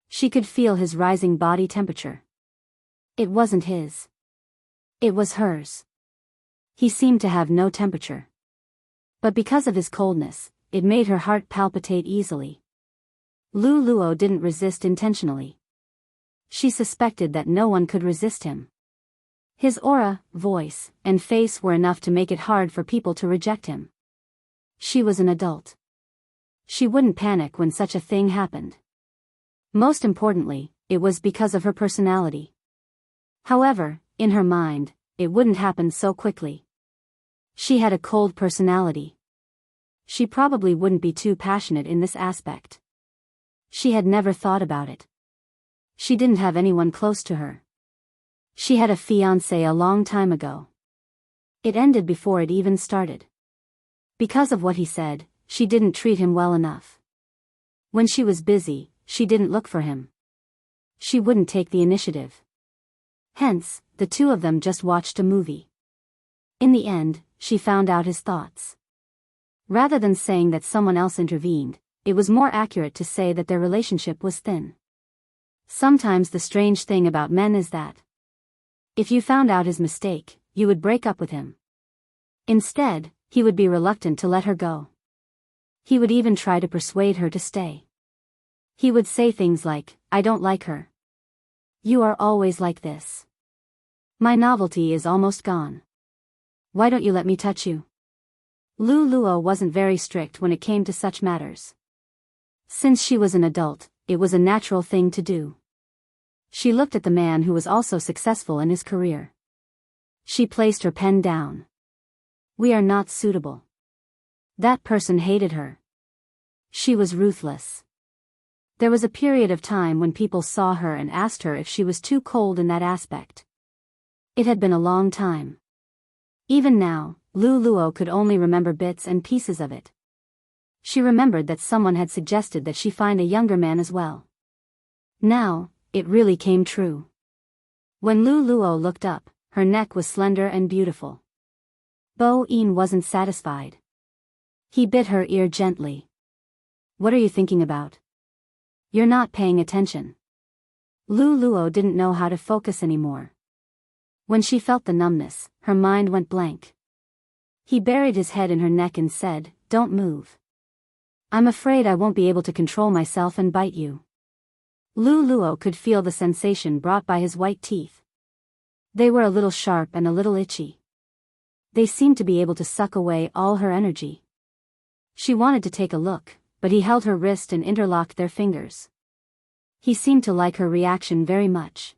She could feel his rising body temperature. It wasn't his. It was hers. He seemed to have no temperature. But because of his coldness, it made her heart palpitate easily. Luo didn't resist intentionally. She suspected that no one could resist him. His aura, voice, and face were enough to make it hard for people to reject him. She was an adult. She wouldn't panic when such a thing happened. Most importantly, it was because of her personality. However, in her mind, it wouldn't happen so quickly. She had a cold personality. She probably wouldn't be too passionate in this aspect. She had never thought about it. She didn't have anyone close to her. She had a fiancé a long time ago. It ended before it even started. Because of what he said, she didn't treat him well enough. When she was busy, she didn't look for him. She wouldn't take the initiative. Hence, the two of them just watched a movie. In the end, she found out his thoughts. Rather than saying that someone else intervened, it was more accurate to say that their relationship was thin. Sometimes the strange thing about men is that if you found out his mistake, you would break up with him. Instead, he would be reluctant to let her go. He would even try to persuade her to stay. He would say things like, "I don't like her. You are always like this. My novelty is almost gone. Why don't you let me touch you?" Luo wasn't very strict when it came to such matters. Since she was an adult, it was a natural thing to do. She looked at the man who was also successful in his career. She placed her pen down. We are not suitable. That person hated her. She was ruthless. There was a period of time when people saw her and asked her if she was too cold in that aspect. It had been a long time. Even now, Luo could only remember bits and pieces of it. She remembered that someone had suggested that she find a younger man as well. Now, it really came true. When Luo looked up, her neck was slender and beautiful. Bo-in wasn't satisfied. He bit her ear gently. What are you thinking about? You're not paying attention. Luo didn't know how to focus anymore. When she felt the numbness, her mind went blank. He buried his head in her neck and said, "Don't move. I'm afraid I won't be able to control myself and bite you." Luo could feel the sensation brought by his white teeth. They were a little sharp and a little itchy. They seemed to be able to suck away all her energy. She wanted to take a look, but he held her wrist and interlocked their fingers. He seemed to like her reaction very much.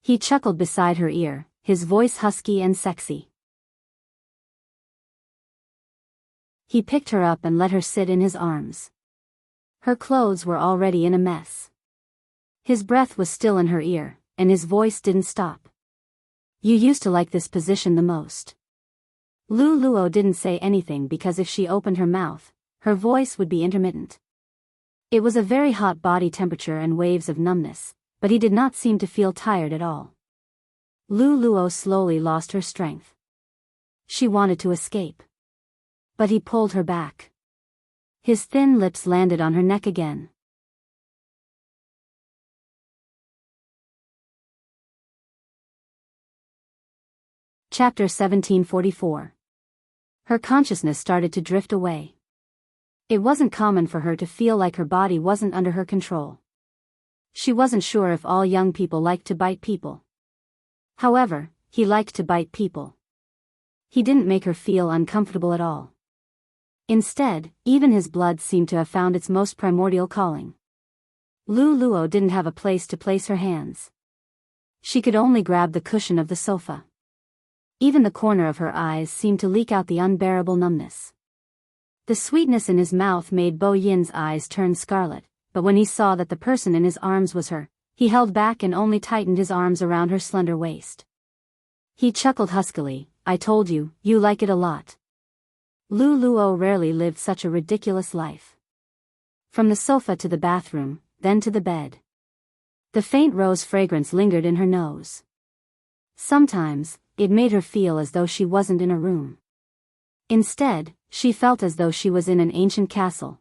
He chuckled beside her ear, his voice husky and sexy. He picked her up and let her sit in his arms. Her clothes were already in a mess. His breath was still in her ear, and his voice didn't stop. You used to like this position the most. Luo didn't say anything because if she opened her mouth, her voice would be intermittent. It was a very hot body temperature and waves of numbness, but he did not seem to feel tired at all. Luo slowly lost her strength. She wanted to escape. But he pulled her back. His thin lips landed on her neck again. Chapter 1744. Her consciousness started to drift away. It wasn't common for her to feel like her body wasn't under her control. She wasn't sure if all young people liked to bite people. However, he liked to bite people. He didn't make her feel uncomfortable at all. Instead, even his blood seemed to have found its most primordial calling. Luo didn't have a place to place her hands. She could only grab the cushion of the sofa. Even the corner of her eyes seemed to leak out the unbearable numbness. The sweetness in his mouth made Bo Yin's eyes turn scarlet, but when he saw that the person in his arms was her, he held back and only tightened his arms around her slender waist. He chuckled huskily, I told you, you like it a lot. Luo rarely lived such a ridiculous life. From the sofa to the bathroom, then to the bed. The faint rose fragrance lingered in her nose. Sometimes, it made her feel as though she wasn't in a room. Instead, she felt as though she was in an ancient castle.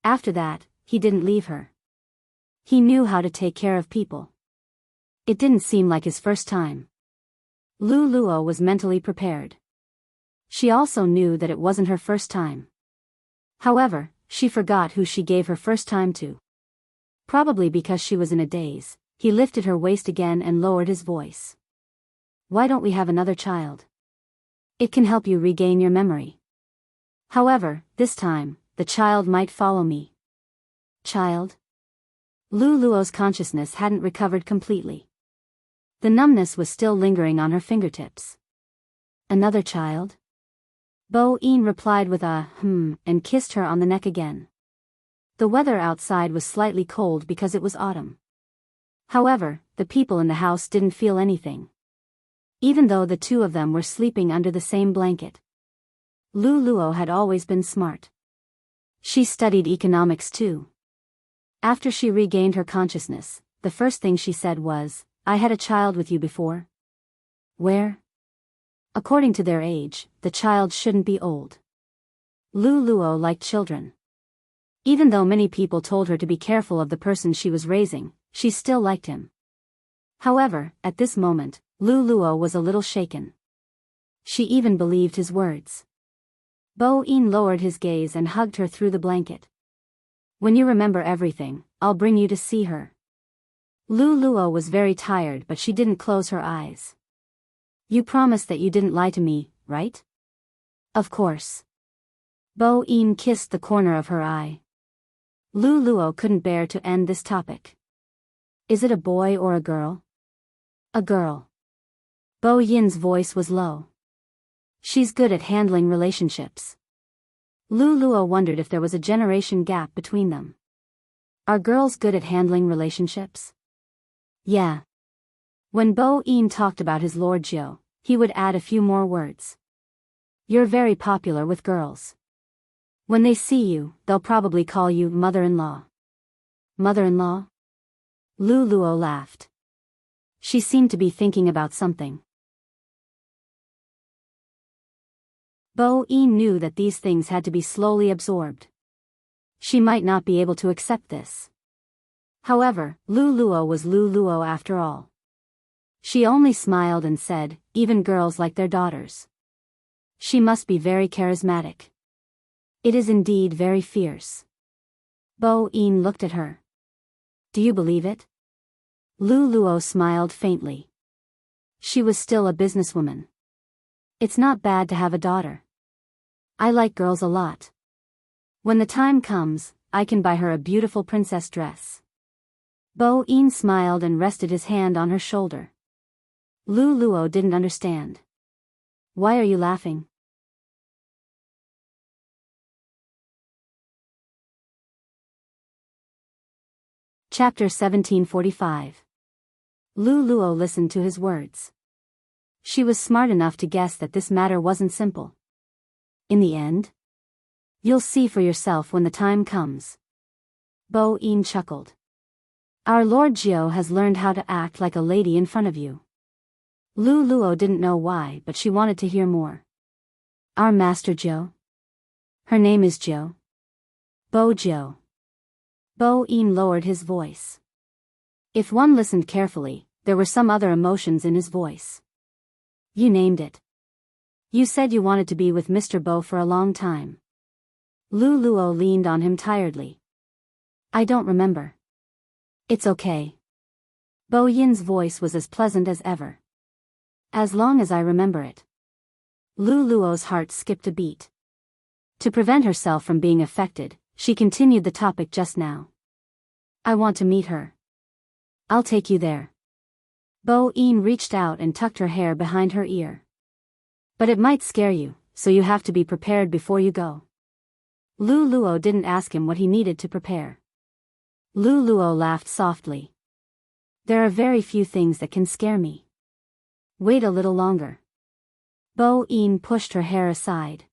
After that, he didn't leave her. He knew how to take care of people. It didn't seem like his first time. Luo was mentally prepared. She also knew that it wasn't her first time. However, she forgot who she gave her first time to. Probably because she was in a daze, he lifted her waist again and lowered his voice. Why don't we have another child? It can help you regain your memory. However, this time, the child might follow me. Child? Luo's consciousness hadn't recovered completely. The numbness was still lingering on her fingertips. Another child? Bo Yin replied with a and kissed her on the neck again. The weather outside was slightly cold because it was autumn. However, the people in the house didn't feel anything. Even though the two of them were sleeping under the same blanket. Luo had always been smart. She studied economics too. After she regained her consciousness, the first thing she said was, I had a child with you before. Where? According to their age, the child shouldn't be old. Luo liked children. Even though many people told her to be careful of the person she was raising, she still liked him. However, at this moment, Luo was a little shaken. She even believed his words. Bo Yin lowered his gaze and hugged her through the blanket. When you remember everything, I'll bring you to see her. Luo was very tired but she didn't close her eyes. You promised that you didn't lie to me, right? Of course. Bo Yin kissed the corner of her eye. Luo couldn't bear to end this topic. Is it a boy or a girl? A girl. Bo Yin's voice was low. She's good at handling relationships. Luo wondered if there was a generation gap between them. Are girls good at handling relationships? Yeah. When Bo Yin talked about his Lord Jiu, he would add a few more words. You're very popular with girls. When they see you, they'll probably call you mother-in-law. Mother-in-law? Luo laughed. She seemed to be thinking about something. Bo Yin knew that these things had to be slowly absorbed. She might not be able to accept this. However, Luo was Luo after all. She only smiled and said, even girls like their daughters. She must be very charismatic. It is indeed very fierce. Bo Yin looked at her. Do you believe it? Luo smiled faintly. She was still a businesswoman. It's not bad to have a daughter. I like girls a lot. When the time comes, I can buy her a beautiful princess dress. Bo-in smiled and rested his hand on her shoulder. Lu Luo didn't understand. Why are you laughing? Chapter 1745. Lu Luo listened to his words. She was smart enough to guess that this matter wasn't simple. In the end, you'll see for yourself when the time comes. Bo-in chuckled. Our Lord Jiao has learned how to act like a lady in front of you. Lu Luo didn't know why, but she wanted to hear more. Our Master Jiao? Her name is Jiao. Bo Jiao. Bo-in lowered his voice. If one listened carefully, there were some other emotions in his voice. You named it. You said you wanted to be with Mr. Bo for a long time. Lu Luo leaned on him tiredly. I don't remember. It's okay. Bo Yin's voice was as pleasant as ever. As long as I remember it. Lu Luo's heart skipped a beat. To prevent herself from being affected, she continued the topic just now. I want to meet her. I'll take you there. Bo-in reached out and tucked her hair behind her ear. But it might scare you, so you have to be prepared before you go. Lu Luo didn't ask him what he needed to prepare. Lu Luo laughed softly. There are very few things that can scare me. Wait a little longer. Bo-in pushed her hair aside.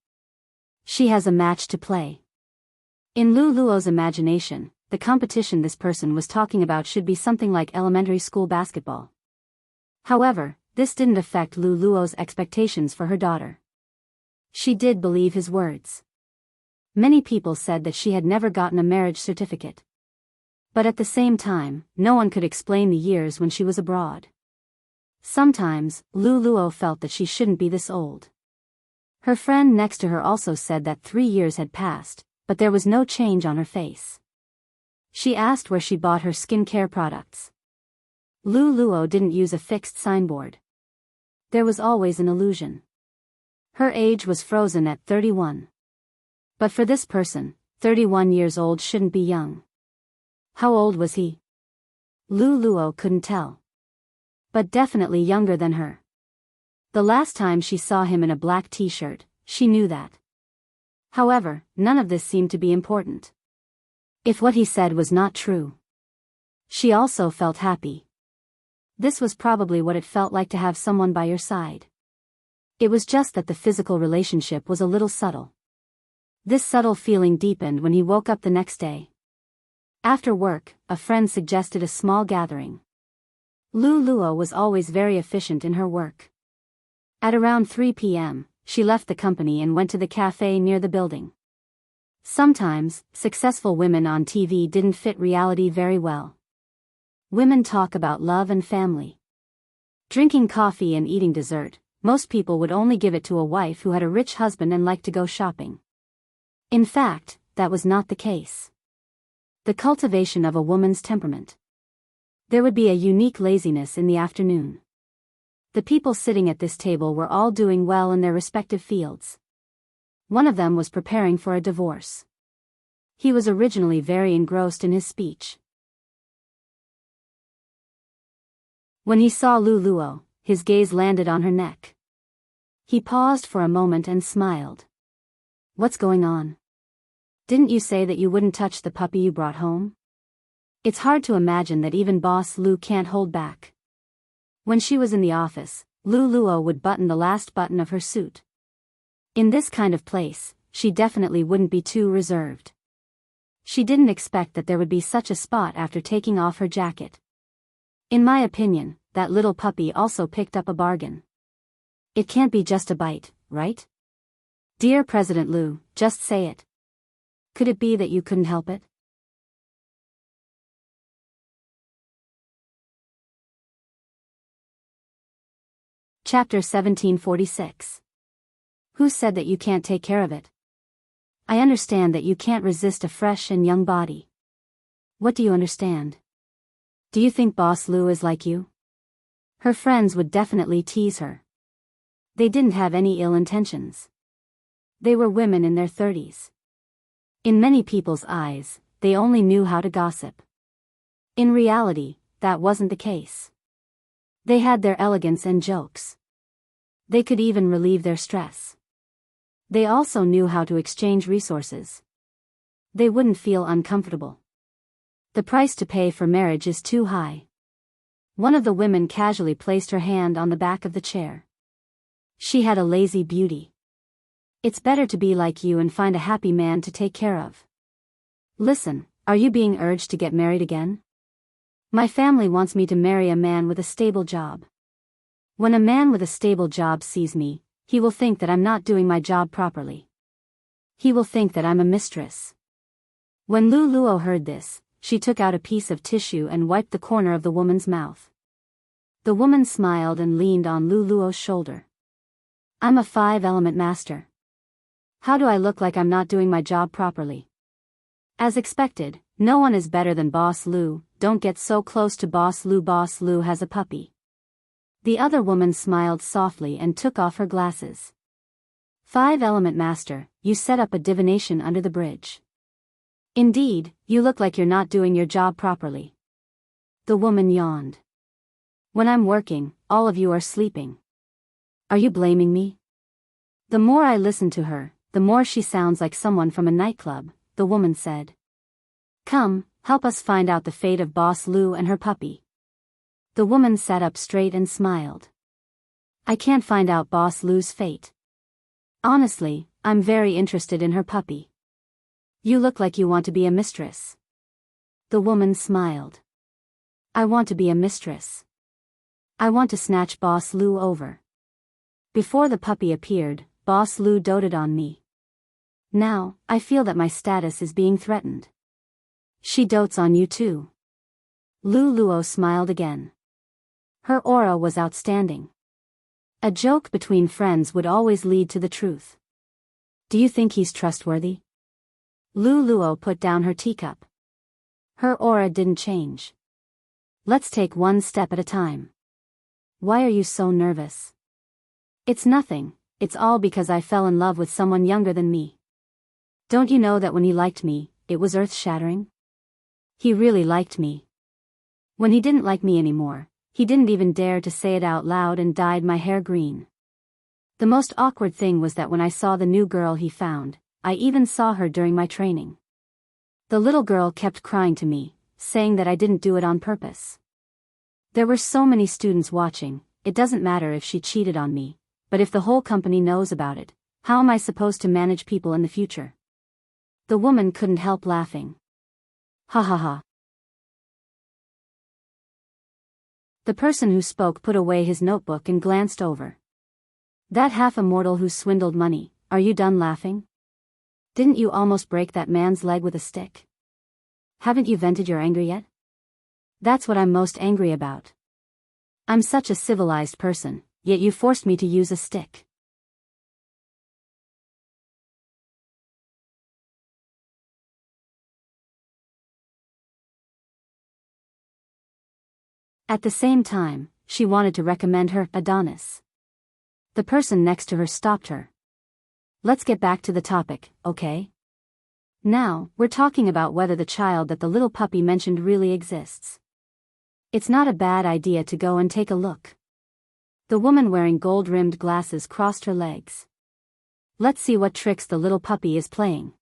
She has a match to play. In Lu Luo's imagination, the competition this person was talking about should be something like elementary school basketball. However, this didn't affect Lu Luo's expectations for her daughter. She did believe his words. Many people said that she had never gotten a marriage certificate. But at the same time, no one could explain the years when she was abroad. Sometimes, Lu Luo felt that she shouldn't be this old. Her friend next to her also said that 3 years had passed, but there was no change on her face. She asked where she bought her skincare products. Lu Luo didn't use a fixed signboard. There was always an illusion. Her age was frozen at 31. But for this person, 31 years old shouldn't be young. How old was he? Lu Luo couldn't tell. But definitely younger than her. The last time she saw him in a black t-shirt, she knew that. However, none of this seemed to be important. If what he said was not true. She also felt happy. This was probably what it felt like to have someone by your side. It was just that the physical relationship was a little subtle. This subtle feeling deepened when he woke up the next day. After work, a friend suggested a small gathering. Lu Luo was always very efficient in her work. At around 3 p.m., she left the company and went to the cafe near the building. Sometimes, successful women on TV didn't fit reality very well. Women talk about love and family. Drinking coffee and eating dessert, most people would only give it to a wife who had a rich husband and liked to go shopping. In fact, that was not the case. The cultivation of a woman's temperament. There would be a unique laziness in the afternoon. The people sitting at this table were all doing well in their respective fields. One of them was preparing for a divorce. He was originally very engrossed in his speech. When he saw Lu Luo, his gaze landed on her neck. He paused for a moment and smiled. What's going on? Didn't you say that you wouldn't touch the puppy you brought home? It's hard to imagine that even Boss Lu can't hold back. When she was in the office, Lu Luo would button the last button of her suit. In this kind of place, she definitely wouldn't be too reserved. She didn't expect that there would be such a spot after taking off her jacket. In my opinion, that little puppy also picked up a bargain. It can't be just a bite, right? Dear President Lu, just say it. Could it be that you couldn't help it? Chapter 1746. Who said that you can't take care of it? I understand that you can't resist a fresh and young body. What do you understand? Do you think Boss Lu is like you? Her friends would definitely tease her. They didn't have any ill intentions. They were women in their 30s. In many people's eyes, they only knew how to gossip. In reality, that wasn't the case. They had their elegance and jokes. They could even relieve their stress. They also knew how to exchange resources. They wouldn't feel uncomfortable. The price to pay for marriage is too high. One of the women casually placed her hand on the back of the chair. She had a lazy beauty. It's better to be like you and find a happy man to take care of. Listen, are you being urged to get married again? My family wants me to marry a man with a stable job. When a man with a stable job sees me, he will think that I'm not doing my job properly. He will think that I'm a mistress. When Lu Luo heard this, she took out a piece of tissue and wiped the corner of the woman's mouth. The woman smiled and leaned on Lu Luo's shoulder. I'm a 5-element master. How do I look like I'm not doing my job properly? As expected, no one is better than Boss Lu. Don't get so close to Boss Lu. Boss Lu has a puppy. The other woman smiled softly and took off her glasses. 5-element master, you set up a divination under the bridge. Indeed, you look like you're not doing your job properly. The woman yawned. When I'm working, all of you are sleeping. Are you blaming me? The more I listen to her, the more she sounds like someone from a nightclub, the woman said. Come, help us find out the fate of Boss Lu and her puppy. The woman sat up straight and smiled. I can't find out Boss Lu's fate. Honestly, I'm very interested in her puppy. You look like you want to be a mistress. The woman smiled. I want to be a mistress. I want to snatch Boss Lu over. Before the puppy appeared, Boss Lu doted on me. Now, I feel that my status is being threatened. She dotes on you too. Lu Luo smiled again. Her aura was outstanding. A joke between friends would always lead to the truth. Do you think he's trustworthy? Lu Luo put down her teacup. Her aura didn't change. Let's take one step at a time. Why are you so nervous? It's nothing, it's all because I fell in love with someone younger than me. Don't you know that when he liked me, it was earth-shattering? He really liked me. When he didn't like me anymore, he didn't even dare to say it out loud and dyed my hair green. The most awkward thing was that when I saw the new girl he found, I even saw her during my training. The little girl kept crying to me, saying that I didn't do it on purpose. There were so many students watching, it doesn't matter if she cheated on me, but if the whole company knows about it, how am I supposed to manage people in the future? The woman couldn't help laughing. Ha ha ha. The person who spoke put away his notebook and glanced over. That half-immortal who swindled money, are you done laughing? Didn't you almost break that man's leg with a stick? Haven't you vented your anger yet? That's what I'm most angry about. I'm such a civilized person, yet you forced me to use a stick. At the same time, she wanted to recommend her Adonis. The person next to her stopped her. Let's get back to the topic, okay? Now, we're talking about whether the child that the little puppy mentioned really exists. It's not a bad idea to go and take a look. The woman wearing gold-rimmed glasses crossed her legs. Let's see what tricks the little puppy is playing.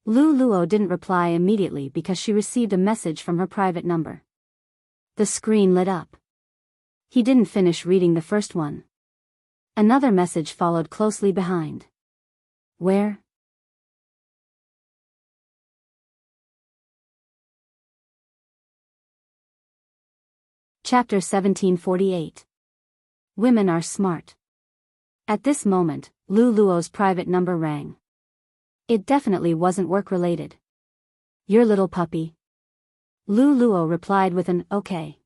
Lu Luo didn't reply immediately because she received a message from her private number. The screen lit up. He didn't finish reading the first one. Another message followed closely behind. Where? Chapter 1748. Women are smart. At this moment, Lu Luo's private number rang. It definitely wasn't work-related. Your little puppy. Lu Luo replied with an okay.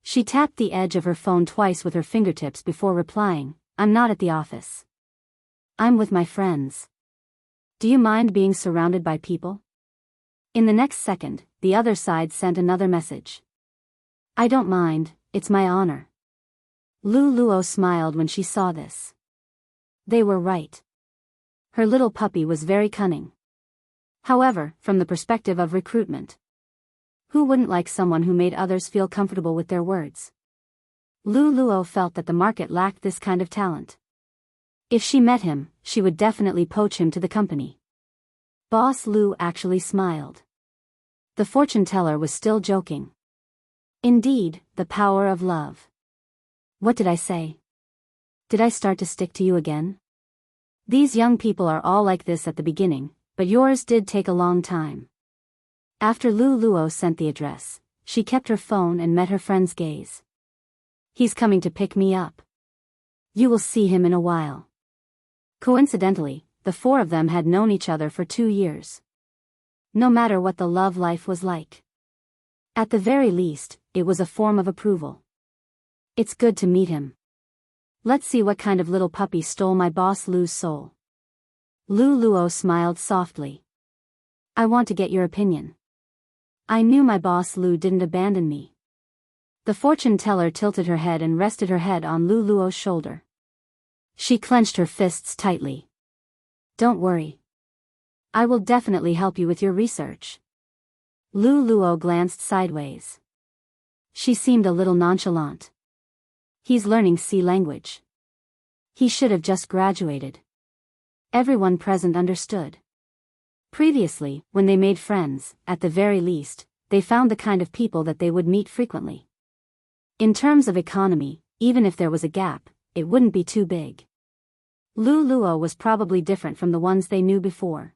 She tapped the edge of her phone twice with her fingertips before replying, I'm not at the office. I'm with my friends. Do you mind being surrounded by people? In the next second, the other side sent another message. I don't mind, it's my honor. Lu Luo smiled when she saw this. They were right. Her little puppy was very cunning. However, from the perspective of recruitment, who wouldn't like someone who made others feel comfortable with their words? Lu Luo felt that the market lacked this kind of talent. If she met him, she would definitely poach him to the company. Boss Lu actually smiled. The fortune teller was still joking. Indeed, the power of love. What did I say? Did I start to stick to you again? These young people are all like this at the beginning, but yours did take a long time. After Lu Luo sent the address, she kept her phone and met her friend's gaze. He's coming to pick me up. You will see him in a while. Coincidentally, the four of them had known each other for 2 years. No matter what the love life was like, at the very least, it was a form of approval. It's good to meet him. Let's see what kind of little puppy stole my boss Lu's soul. Lu Luo smiled softly. I want to get your opinion. I knew my boss Lu didn't abandon me. The fortune teller tilted her head and rested her head on Lu Luo's shoulder. She clenched her fists tightly. Don't worry. I will definitely help you with your research. Lu Luo glanced sideways. She seemed a little nonchalant. He's learning C language. He should have just graduated. Everyone present understood. Previously, when they made friends, at the very least, they found the kind of people that they would meet frequently. In terms of economy, even if there was a gap, it wouldn't be too big. Lu Luo was probably different from the ones they knew before.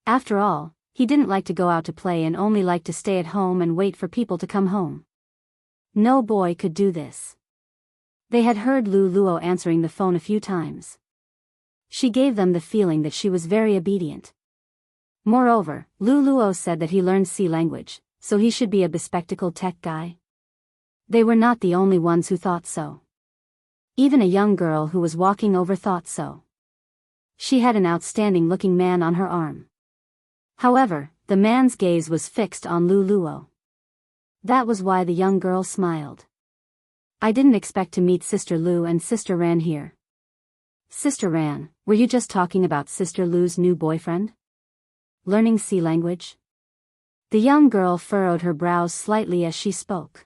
After all, he didn't like to go out to play and only liked to stay at home and wait for people to come home. No boy could do this. They had heard Lu Luo answering the phone a few times. She gave them the feeling that she was very obedient. Moreover, Lu Luo said that he learned C language, so he should be a bespectacled tech guy. They were not the only ones who thought so. Even a young girl who was walking over thought so. She had an outstanding-looking man on her arm. However, the man's gaze was fixed on Lu Luo. That was why the young girl smiled. I didn't expect to meet Sister Lu and Sister Ran here. Sister Ran, were you just talking about Sister Lu's new boyfriend? Learning C language? The young girl furrowed her brows slightly as she spoke.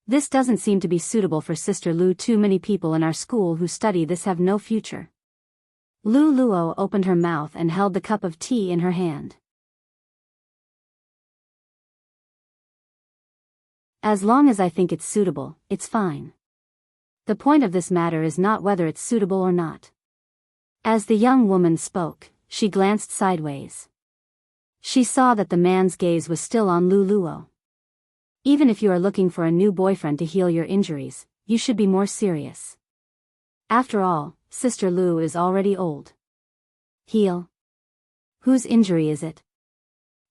This doesn't seem to be suitable for Sister Lu. Too many people in our school who study this have no future. Lu Luo opened her mouth and held the cup of tea in her hand. As long as I think it's suitable, it's fine. The point of this matter is not whether it's suitable or not. As the young woman spoke, she glanced sideways. She saw that the man's gaze was still on Lu Luo. Even if you are looking for a new boyfriend to heal your injuries, you should be more serious. After all, Sister Lu is already old. Heal? Whose injury is it?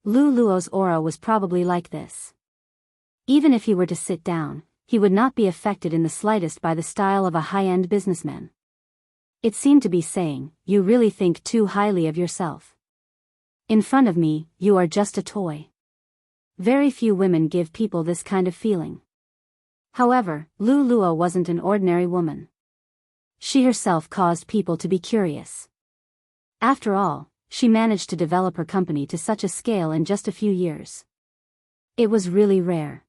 Lu Luo's aura was probably like this. Even if he were to sit down, he would not be affected in the slightest by the style of a high-end businessman. It seemed to be saying, you really think too highly of yourself. In front of me, you are just a toy. Very few women give people this kind of feeling. However, Lu Luo wasn't an ordinary woman. She herself caused people to be curious. After all, she managed to develop her company to such a scale in just a few years. It was really rare.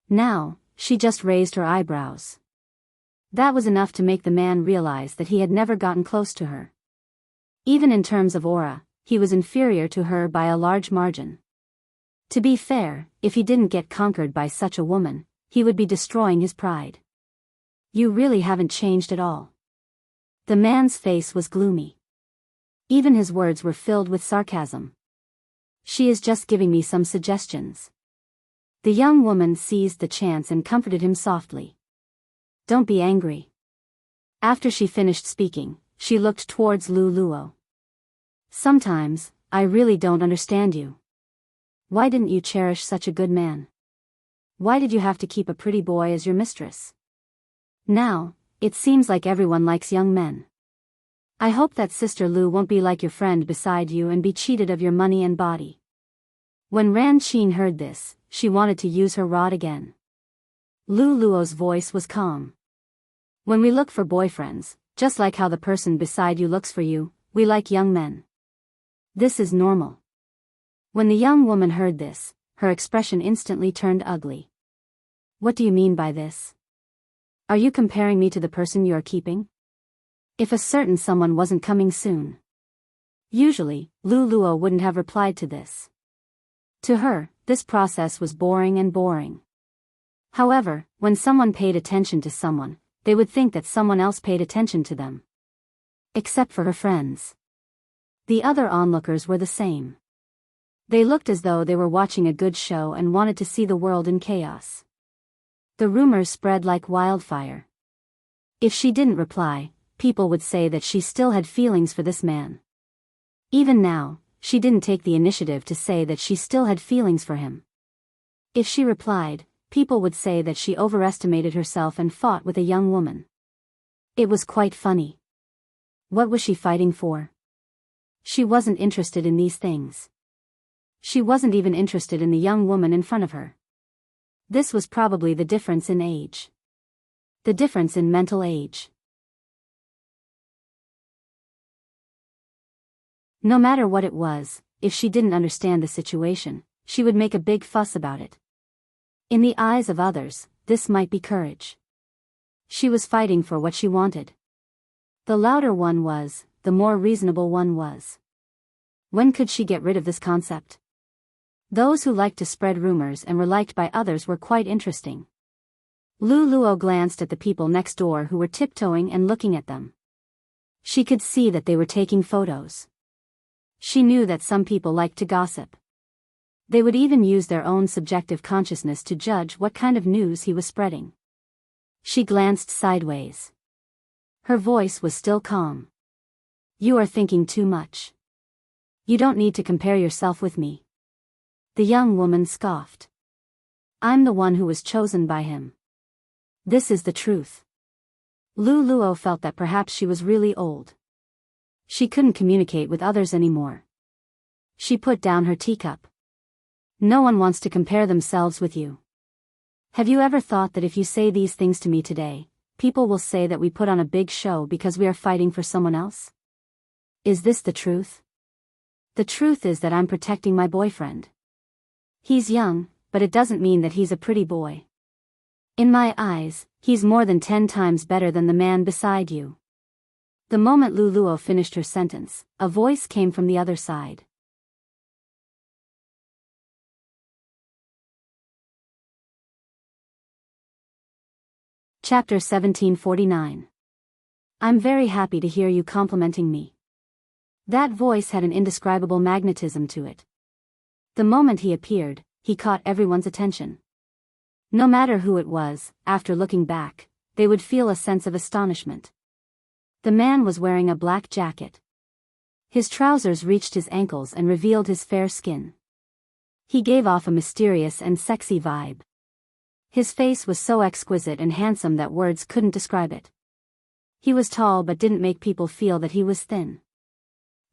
Now, she just raised her eyebrows. That was enough to make the man realize that he had never gotten close to her. Even in terms of aura, he was inferior to her by a large margin. To be fair, if he didn't get conquered by such a woman, he would be destroying his pride. You really haven't changed at all. The man's face was gloomy. Even his words were filled with sarcasm. She is just giving me some suggestions. The young woman seized the chance and comforted him softly. Don't be angry. After she finished speaking, she looked towards Lu Luo. Sometimes, I really don't understand you. Why didn't you cherish such a good man? Why did you have to keep a pretty boy as your mistress? Now, it seems like everyone likes young men. I hope that Sister Lu won't be like your friend beside you and be cheated of your money and body. When Ran Qin heard this, she wanted to use her rod again. Lu Luo's voice was calm. When we look for boyfriends, just like how the person beside you looks for you, we like young men. This is normal. When the young woman heard this, her expression instantly turned ugly. What do you mean by this? Are you comparing me to the person you are keeping? If a certain someone wasn't coming soon. Usually, Luluo wouldn't have replied to this. To her, this process was boring and boring. However, when someone paid attention to someone, they would think that someone else paid attention to them. Except for her friends. The other onlookers were the same. They looked as though they were watching a good show and wanted to see the world in chaos. The rumors spread like wildfire. If she didn't reply, people would say that she still had feelings for this man. Even now, she didn't take the initiative to say that she still had feelings for him. If she replied, people would say that she overestimated herself and fought with a young woman. It was quite funny. What was she fighting for? She wasn't interested in these things. She wasn't even interested in the young woman in front of her. This was probably the difference in age. The difference in mental age. No matter what it was, if she didn't understand the situation, she would make a big fuss about it. In the eyes of others, this might be courage. She was fighting for what she wanted. The louder one was, the more reasonable one was. When could she get rid of this concept? Those who liked to spread rumors and were liked by others were quite interesting. Luluo glanced at the people next door who were tiptoeing and looking at them. She could see that they were taking photos. She knew that some people liked to gossip. They would even use their own subjective consciousness to judge what kind of news he was spreading. She glanced sideways. Her voice was still calm. You are thinking too much. You don't need to compare yourself with me. The young woman scoffed. I'm the one who was chosen by him. This is the truth. Luluo felt that perhaps she was really old. She couldn't communicate with others anymore. She put down her teacup. No one wants to compare themselves with you. Have you ever thought that if you say these things to me today, people will say that we put on a big show because we are fighting for someone else? Is this the truth? The truth is that I'm protecting my boyfriend. He's young, but it doesn't mean that he's a pretty boy. In my eyes, he's more than 10 times better than the man beside you. The moment Luluo finished her sentence, a voice came from the other side. Chapter 1749. I'm very happy to hear you complimenting me. That voice had an indescribable magnetism to it. The moment he appeared, he caught everyone's attention. No matter who it was, after looking back, they would feel a sense of astonishment. The man was wearing a black jacket. His trousers reached his ankles and revealed his fair skin. He gave off a mysterious and sexy vibe. His face was so exquisite and handsome that words couldn't describe it. He was tall but didn't make people feel that he was thin.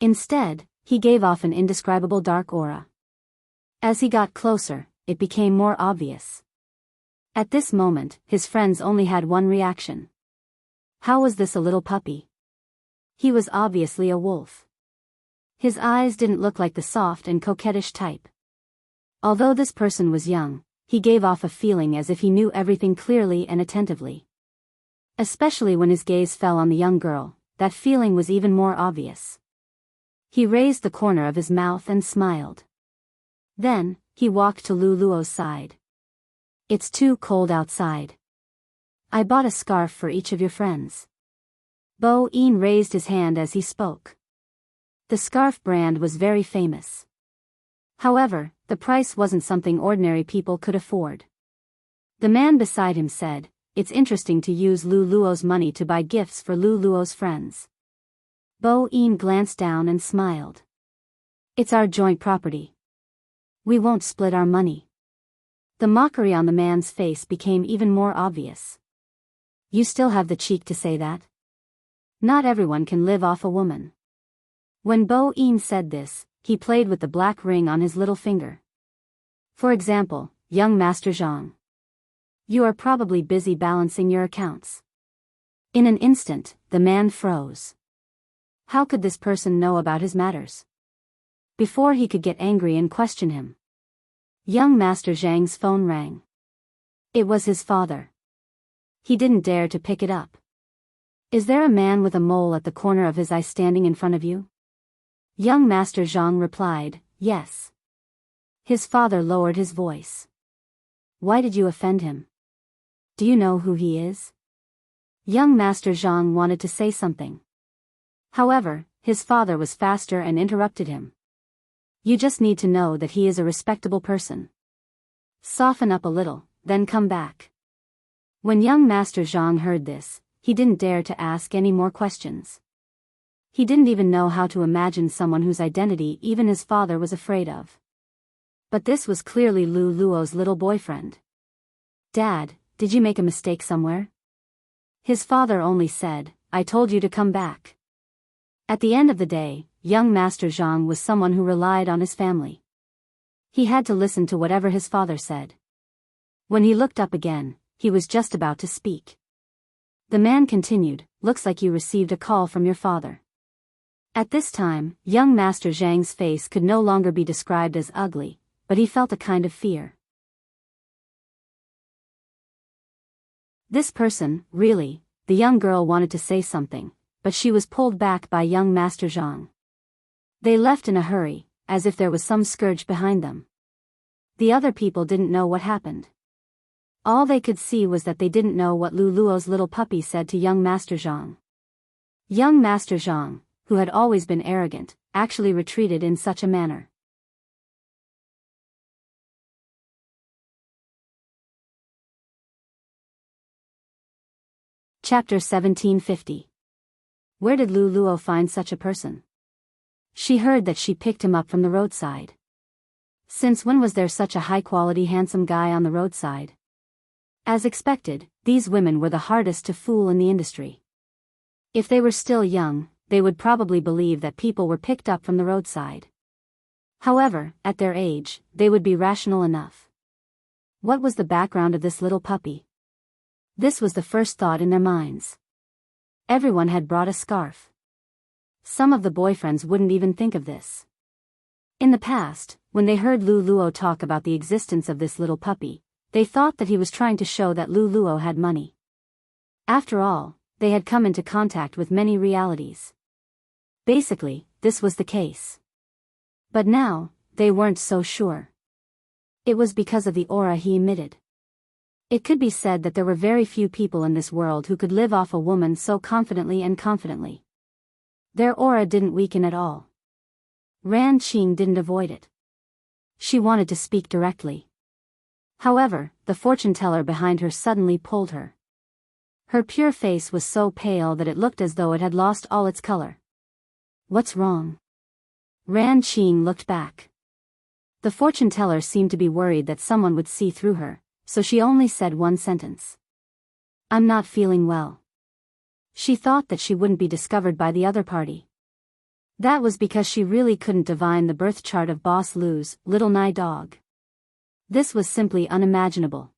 Instead, he gave off an indescribable dark aura. As he got closer, it became more obvious. At this moment, his friends only had one reaction. How was this a little puppy? He was obviously a wolf. His eyes didn't look like the soft and coquettish type. Although this person was young, he gave off a feeling as if he knew everything clearly and attentively. Especially when his gaze fell on the young girl, that feeling was even more obvious. He raised the corner of his mouth and smiled. Then, he walked to Luluo's side. It's too cold outside. I bought a scarf for each of your friends. Bo-in raised his hand as he spoke. The scarf brand was very famous. However, the price wasn't something ordinary people could afford. The man beside him said, it's interesting to use Luluo's money to buy gifts for Luluo's friends. Bo-in glanced down and smiled. It's our joint property. We won't split our money. The mockery on the man's face became even more obvious. You still have the cheek to say that? Not everyone can live off a woman. When Bo-in said this, he played with the black ring on his little finger. For example, young Master Zhang. You are probably busy balancing your accounts. In an instant, the man froze. How could this person know about his matters? Before he could get angry and question him, young Master Zhang's phone rang. It was his father. He didn't dare to pick it up. Is there a man with a mole at the corner of his eye standing in front of you? Young Master Zhang replied, yes. His father lowered his voice. Why did you offend him? Do you know who he is? Young Master Zhang wanted to say something. However, his father was faster and interrupted him. You just need to know that he is a respectable person. Soften up a little, then come back. When young Master Zhang heard this, he didn't dare to ask any more questions. He didn't even know how to imagine someone whose identity even his father was afraid of. But this was clearly Lu Luo's little boyfriend. Dad, did you make a mistake somewhere? His father only said, I told you to come back. At the end of the day, young Master Zhang was someone who relied on his family. He had to listen to whatever his father said. When he looked up again, he was just about to speak. The man continued, looks like you received a call from your father. At this time, young Master Zhang's face could no longer be described as ugly, but he felt a kind of fear. This person, really, the young girl wanted to say something, but she was pulled back by young Master Zhang. They left in a hurry, as if there was some scourge behind them. The other people didn't know what happened. All they could see was that they didn't know what Lu Luo's little puppy said to young Master Zhang. Young Master Zhang, who had always been arrogant, actually retreated in such a manner. Chapter 1750. Where did Lu Luo find such a person? She heard that she picked him up from the roadside. Since when was there such a high-quality handsome guy on the roadside? As expected, these women were the hardest to fool in the industry. If they were still young, they would probably believe that people were picked up from the roadside. However, at their age, they would be rational enough. What was the background of this little puppy? This was the first thought in their minds. Everyone had brought a scarf. Some of the boyfriends wouldn't even think of this. In the past, when they heard Lu Luo talk about the existence of this little puppy, they thought that he was trying to show that Lu Luo had money. After all, they had come into contact with many realities. Basically, this was the case. But now, they weren't so sure. It was because of the aura he emitted. It could be said that there were very few people in this world who could live off a woman so confidently and confidently. Their aura didn't weaken at all. Ran Qing didn't avoid it. She wanted to speak directly. However, the fortune teller behind her suddenly pulled her. Her pure face was so pale that it looked as though it had lost all its color. What's wrong? Ran Qing looked back. The fortune teller seemed to be worried that someone would see through her, so she only said one sentence. I'm not feeling well. She thought that she wouldn't be discovered by the other party. That was because she really couldn't divine the birth chart of Boss Lu's little Nai dog. This was simply unimaginable.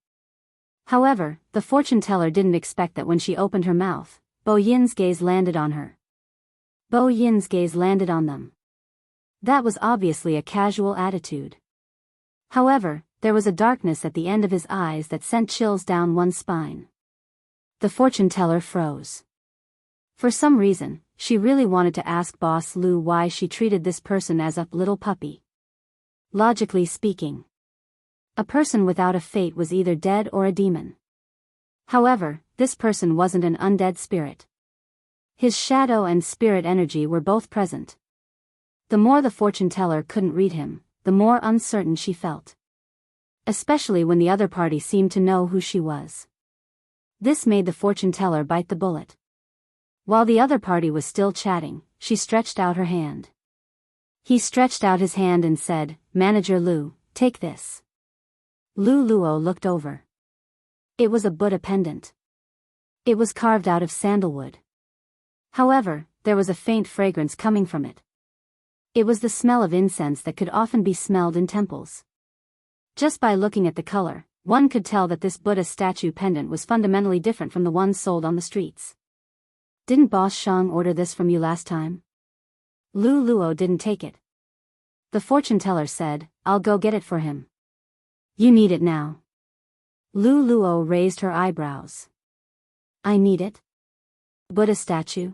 However, the fortune teller didn't expect that when she opened her mouth, Bo Yin's gaze landed on her. Bo Yin's gaze landed on them. That was obviously a casual attitude. However, there was a darkness at the end of his eyes that sent chills down one's spine. The fortune teller froze. For some reason, she really wanted to ask Boss Lu why she treated this person as a little puppy. Logically speaking, a person without a fate was either dead or a demon. However, this person wasn't an undead spirit. His shadow and spirit energy were both present. The more the fortune teller couldn't read him, the more uncertain she felt. Especially when the other party seemed to know who she was. This made the fortune teller bite the bullet. While the other party was still chatting, she stretched out her hand. He stretched out his hand and said, Manager Lu, take this. Lu Luo looked over. It was a Buddha pendant. It was carved out of sandalwood. However, there was a faint fragrance coming from it. It was the smell of incense that could often be smelled in temples. Just by looking at the color, one could tell that this Buddha statue pendant was fundamentally different from the ones sold on the streets. Didn't Boss Shang order this from you last time? Lu Luo didn't take it. The fortune teller said, I'll go get it for him. You need it now. Lu Luo raised her eyebrows. I need it? Buddha statue?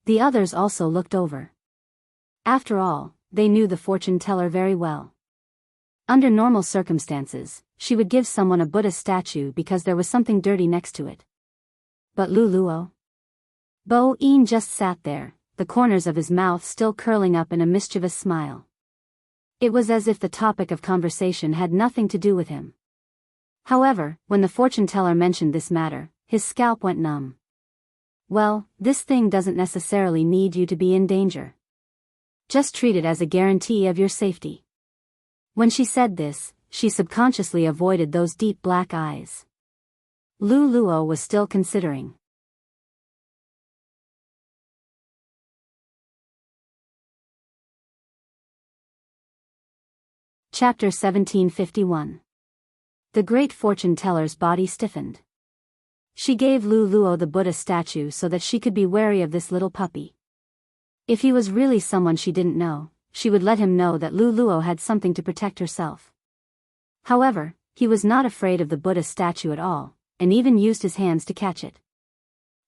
The others also looked over. After all, they knew the fortune teller very well. Under normal circumstances, she would give someone a Buddha statue because there was something dirty next to it. But Lu Luo? Bo Yin just sat there, the corners of his mouth still curling up in a mischievous smile. It was as if the topic of conversation had nothing to do with him. However, when the fortune teller mentioned this matter, his scalp went numb. Well, this thing doesn't necessarily need you to be in danger. Just treat it as a guarantee of your safety. When she said this, she subconsciously avoided those deep black eyes. Lu Luo was still considering. Chapter 1751. The great fortune teller's body stiffened. She gave Lu Luo the Buddha statue so that she could be wary of this little puppy. If he was really someone she didn't know, she would let him know that Lu Luo had something to protect herself. However, he was not afraid of the Buddha statue at all, and even used his hands to catch it.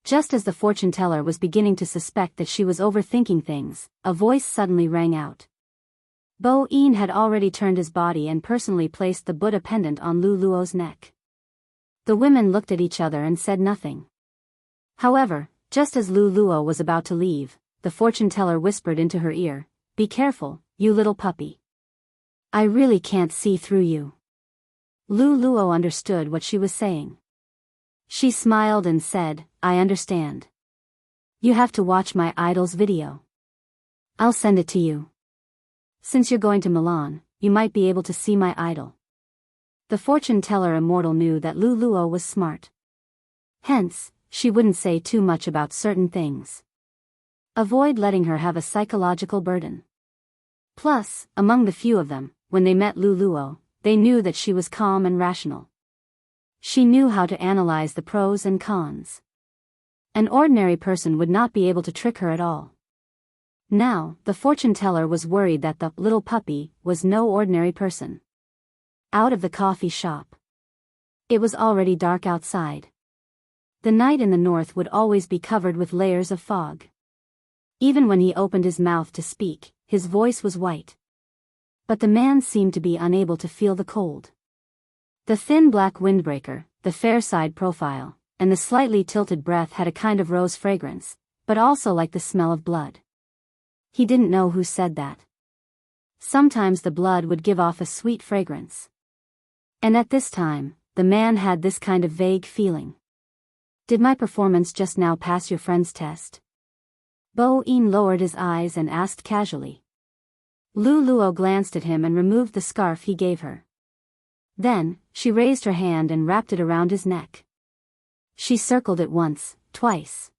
Just as the fortune teller was beginning to suspect that she was overthinking things, a voice suddenly rang out. Bo Yin had already turned his body and personally placed the Buddha pendant on Lu Luo's neck. The women looked at each other and said nothing. However, just as Lu Luo was about to leave, the fortune teller whispered into her ear, Be careful, you little puppy. I really can't see through you. Lu Luo understood what she was saying. She smiled and said, I understand. You have to watch my idol's video. I'll send it to you. Since you're going to Milan, you might be able to see my idol. The fortune teller immortal knew that Lu Luo was smart. Hence, she wouldn't say too much about certain things. Avoid letting her have a psychological burden. Plus, among the few of them, when they met Lu Luo, they knew that she was calm and rational. She knew how to analyze the pros and cons. An ordinary person would not be able to trick her at all. Now, the fortune teller was worried that the little puppy was no ordinary person. Out of the coffee shop. It was already dark outside. The night in the north would always be covered with layers of fog. Even when he opened his mouth to speak, his voice was white. But the man seemed to be unable to feel the cold. The thin black windbreaker, the fair side profile, and the slightly tilted breath had a kind of rose fragrance, but also like the smell of blood. He didn't know who said that. Sometimes the blood would give off a sweet fragrance. And at this time, the man had this kind of vague feeling. Did my performance just now pass your friend's test? Bo Yin lowered his eyes and asked casually. Lu Luo glanced at him and removed the scarf he gave her. Then, she raised her hand and wrapped it around his neck. She circled it once, twice.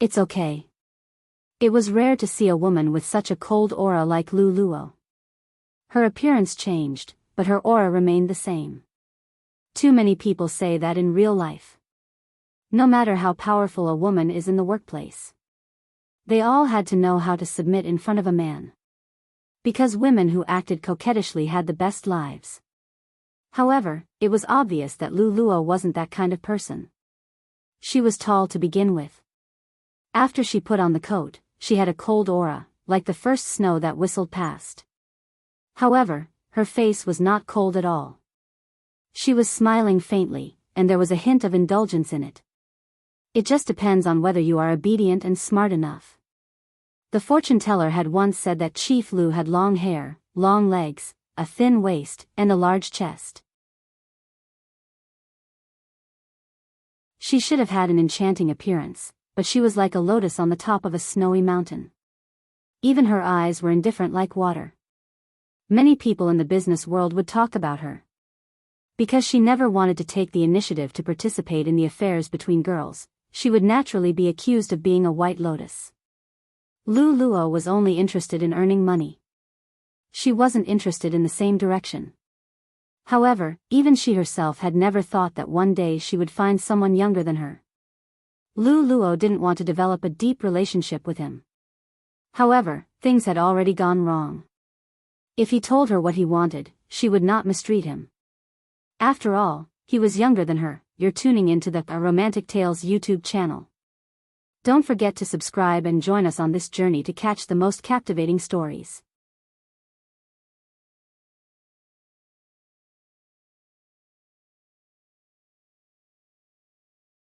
It's okay. It was rare to see a woman with such a cold aura like Lu Luo. Her appearance changed, but her aura remained the same. Too many people say that in real life. No matter how powerful a woman is in the workplace. They all had to know how to submit in front of a man. Because women who acted coquettishly had the best lives. However, it was obvious that Lu Luo wasn't that kind of person. She was tall to begin with. After she put on the coat, she had a cold aura, like the first snow that whistled past. However, her face was not cold at all. She was smiling faintly, and there was a hint of indulgence in it. It just depends on whether you are obedient and smart enough. The fortune teller had once said that Chief Lu had long hair, long legs, a thin waist, and a large chest. She should have had an enchanting appearance, but she was like a lotus on the top of a snowy mountain. Even her eyes were indifferent like water. Many people in the business world would talk about her. Because she never wanted to take the initiative to participate in the affairs between girls, she would naturally be accused of being a white lotus. Lu Luo was only interested in earning money. She wasn't interested in the same direction. However, even she herself had never thought that one day she would find someone younger than her. Lu Luo didn't want to develop a deep relationship with him. However, things had already gone wrong. If he told her what he wanted, she would not mistreat him. After all, he was younger than her. You're tuning into the Romantic Tales YouTube channel. Don't forget to subscribe and join us on this journey to catch the most captivating stories.